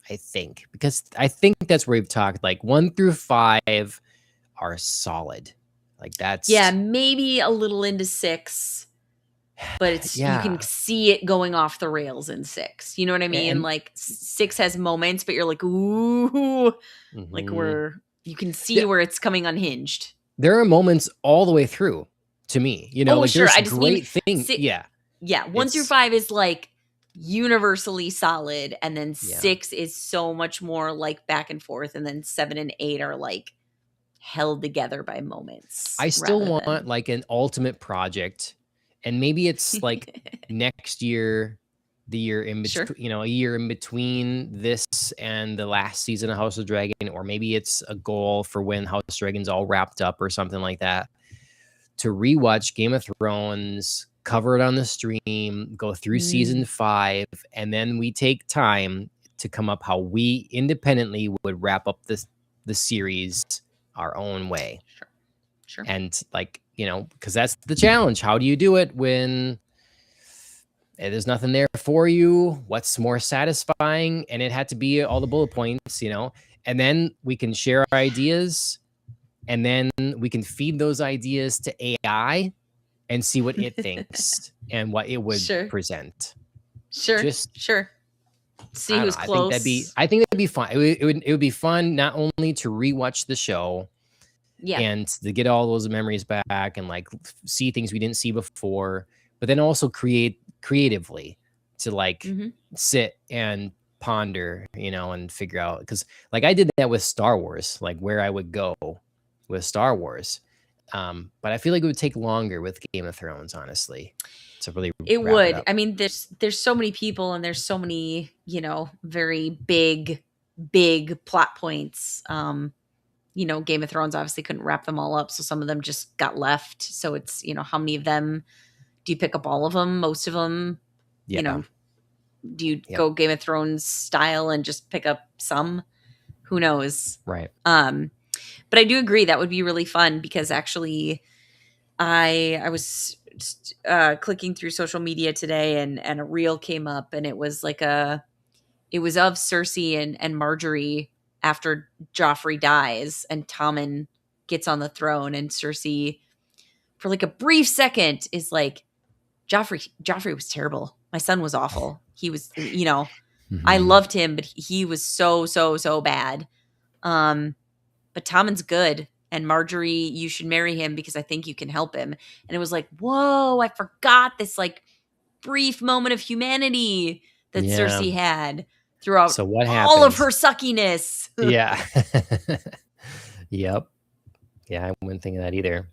I think, because I think that's where we've talked. Like 1 through 5 are solid. Like Yeah, that's maybe a little into 6, but you can yeah, see it going off the rails in 6. You know what I mean? and Like 6 has moments, but you're like, ooh, like mhm. where you can see where it's coming unhinged. There are moments all the way through to me, Oh, like sure. there's I just mean great thing. Yeah. yeah, 1 through It's 5 is like universally solid, and then yeah. 6 is so much more like back and forth, and then 7 and 8 are like held together by moments I still rather want than like an ultimate project. And maybe it's like next year, the year in Sure. between, a year in between this and the last season of House of Dragon, or maybe it's a goal for when House of Dragon's all wrapped up or something like that, to rewatch Game of Thrones, cover it on the stream, go through season 5, and then we take time to come up how we independently would wrap up the series our own way. Sure. Sure. And like, because that's the challenge. How do you do it when there's nothing there for you? What's more satisfying? And it had to be all the bullet points, and then we can share our ideas, and then we can feed those ideas to AI and see what it thinks and what it would Sure. present. Sure. Just Sure. See I don't who's know. close. I think that'd be fun. It would be fun not only to rewatch the show Yeah. and to get all those memories back and like see things we didn't see before, but then also create creatively to like Mhm. sit and ponder, and figure out, because like I did that with Star Wars, like where I would go with Star Wars. But I feel like it would take longer with Game of Thrones, honestly, to really It wrap it would. up. I mean, there's so many people and there's so many, very big plot points. Game of Thrones obviously couldn't wrap them all up, so some of them just got left. So it's, how many of them do you pick up all of them? Most of them, Yeah. Do you Yep. go Game of Thrones style and just pick up some? Who knows? Right. But I do agree that would be really fun because actually I was clicking through social media today and a reel came up and it was like it was of Cersei and Marjorie after Joffrey dies and Tommen gets on the throne and Cersei for like a brief second is like Joffrey was terrible. My son was awful. He was, I Mhm. loved him, but he was so bad. But Tommen's good. And Marjorie, you should marry him because I think you can help him. And it was like, whoa, I forgot this like brief moment of humanity that Yeah. Cersei had throughout So what all of happened? her suckiness. Yeah. Yep. Yeah, I wouldn't think of that either.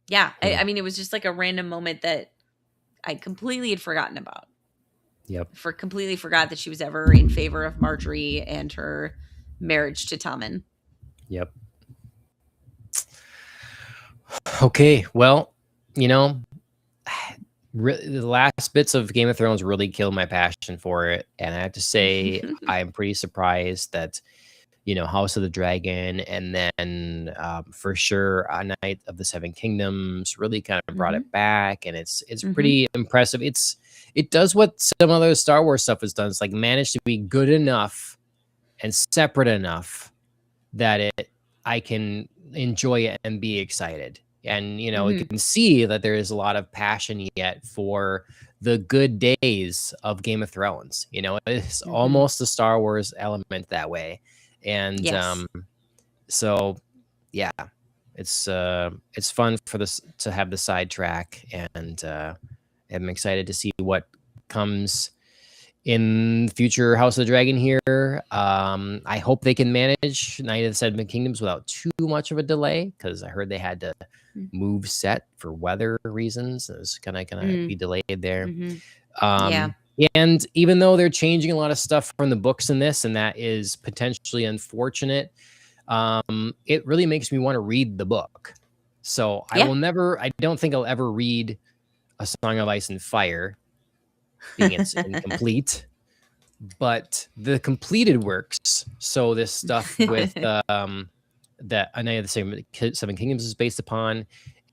Yeah. Hmm. I mean, it was just like a random moment that I completely had forgotten about. Yep. Completely forgot that she was ever in favor of Marjorie and her marriage to Tommen. Yep. Okay, well, you know, the last bits of Game of Thrones really killed my passion for it, and I have to say, I'm pretty surprised that House of the Dragon, and then for sure, A Night of the Seven Kingdoms really kind of brought it back, and it's pretty impressive. It does what some other Star Wars stuff has done. It's like managed to be good enough and separate enough that I can enjoy it and be excited. And you can see that there is a lot of passion yet for the good days of Game of Thrones. It's almost a Star Wars element that way. And Yes. so yeah, it's fun for this to have the sidetrack, and I'm excited to see what comes in future House of the Dragon here. I hope they can manage Night of the Seven Kingdoms without too much of a delay, because I heard they had to move set for weather reasons. It was gonna be delayed there. Yeah. And even though they're changing a lot of stuff from the books in this, and that is potentially unfortunate, it really makes me want to read the book. So I don't think I'll ever read A Song of Ice and Fire, being it's incomplete, but the completed works. So this stuff with that A Night of the Seven Kingdoms is based upon,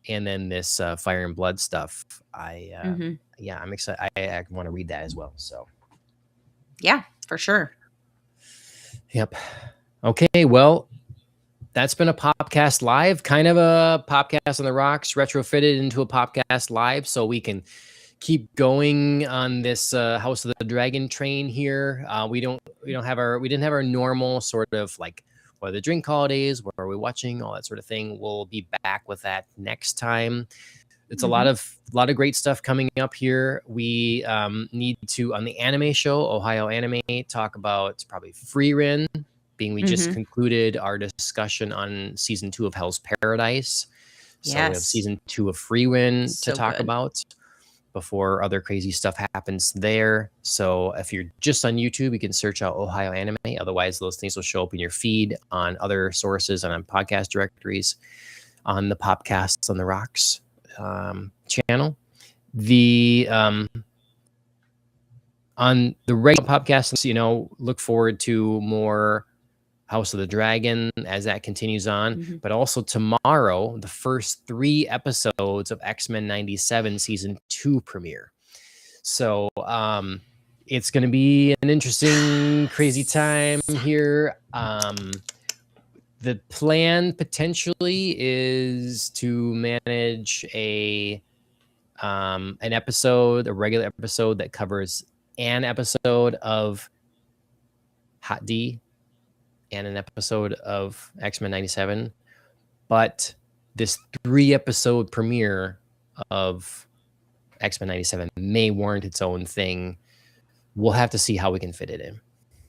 and then this Fire and Blood stuff. I'm excited. I want to read that as well. So yeah, for sure. Yep. Okay. Well, that's been a Popcast Live, kind of a Popcast on the Rocks retrofitted into a Popcast Live, so we can keep going on this House of the Dragon train here. We didn't have our normal sort of like what are the drink holidays, what are we watching, all that sort of thing. We'll be back with that next time. It's a lot of great stuff coming up here. We need to, on the anime show, Ohio Anime, talk about probably Frieren, being we just concluded our discussion on season 2 of Hell's Paradise. So we have season 2 of Frieren to talk about before other crazy stuff happens there. So if you're just on YouTube, you can search out Ohio Anime. Otherwise, those things will show up in your feed on other sources and on podcast directories on the Popcasts on the Rocks channel. The on the regular podcasts, look forward to more House of the Dragon as that continues on, but also tomorrow, the first 3 episodes of X-Men 97 season 2 premiere. So it's going to be an interesting, crazy time here. The plan potentially is to manage an episode, a regular episode that covers an episode of Hot D and an episode of X-Men 97, but this 3-episode premiere of X-Men 97 may warrant its own thing. We'll have to see how we can fit it in.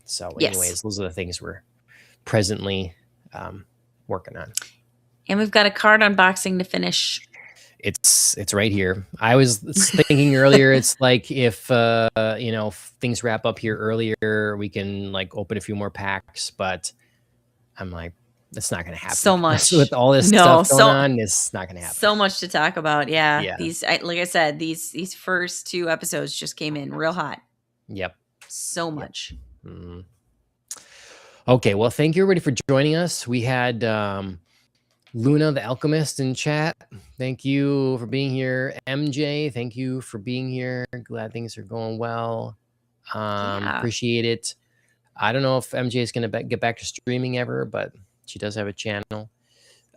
So anyways, those are the things we're presently working on. And we've got a card unboxing to finish. It's right here. I was thinking earlier, it's like if things wrap up here earlier, we can like open a few more packs, but I'm like, that's not going to happen. So much with all this stuff going on. It's not going to happen. So much to talk about. Yeah. These, like I said, these first 2 episodes just came in real hot. Yep. So much. Yep. Okay. Well, thank you everybody for joining us. We had Luna the Alchemist in chat. Thank you for being here. MJ, thank you for being here. Glad things are going well. Appreciate it. I don't know if MJ is going to get back to streaming ever, but she does have a channel.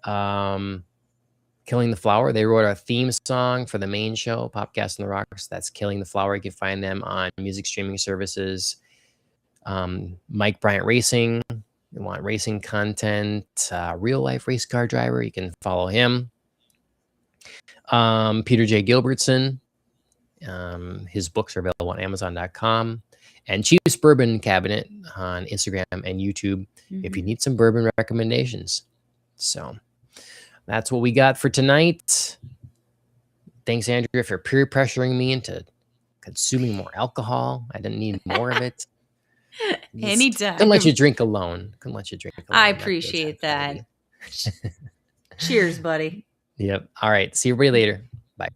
Killing the Flower, they wrote our theme song for the main show, Popcast on the Rocks. That's Killing the Flower. You can find them on music streaming services. Mike Bryant Racing, you want racing content, real life race car driver, you can follow him. Peter J. Gilbertson, his books are available on Amazon.com. And Chief's Bourbon Cabinet on Instagram and YouTube if you need some bourbon recommendations. So that's what we got for tonight. Thanks, Andrea, for peer pressuring me into consuming more alcohol. I didn't need more of it. Just couldn't let you Anytime. drink alone. Couldn't let you drink I alone. That does appreciate happen to that. me. Cheers, buddy. Yep. All right. See everybody later. Bye.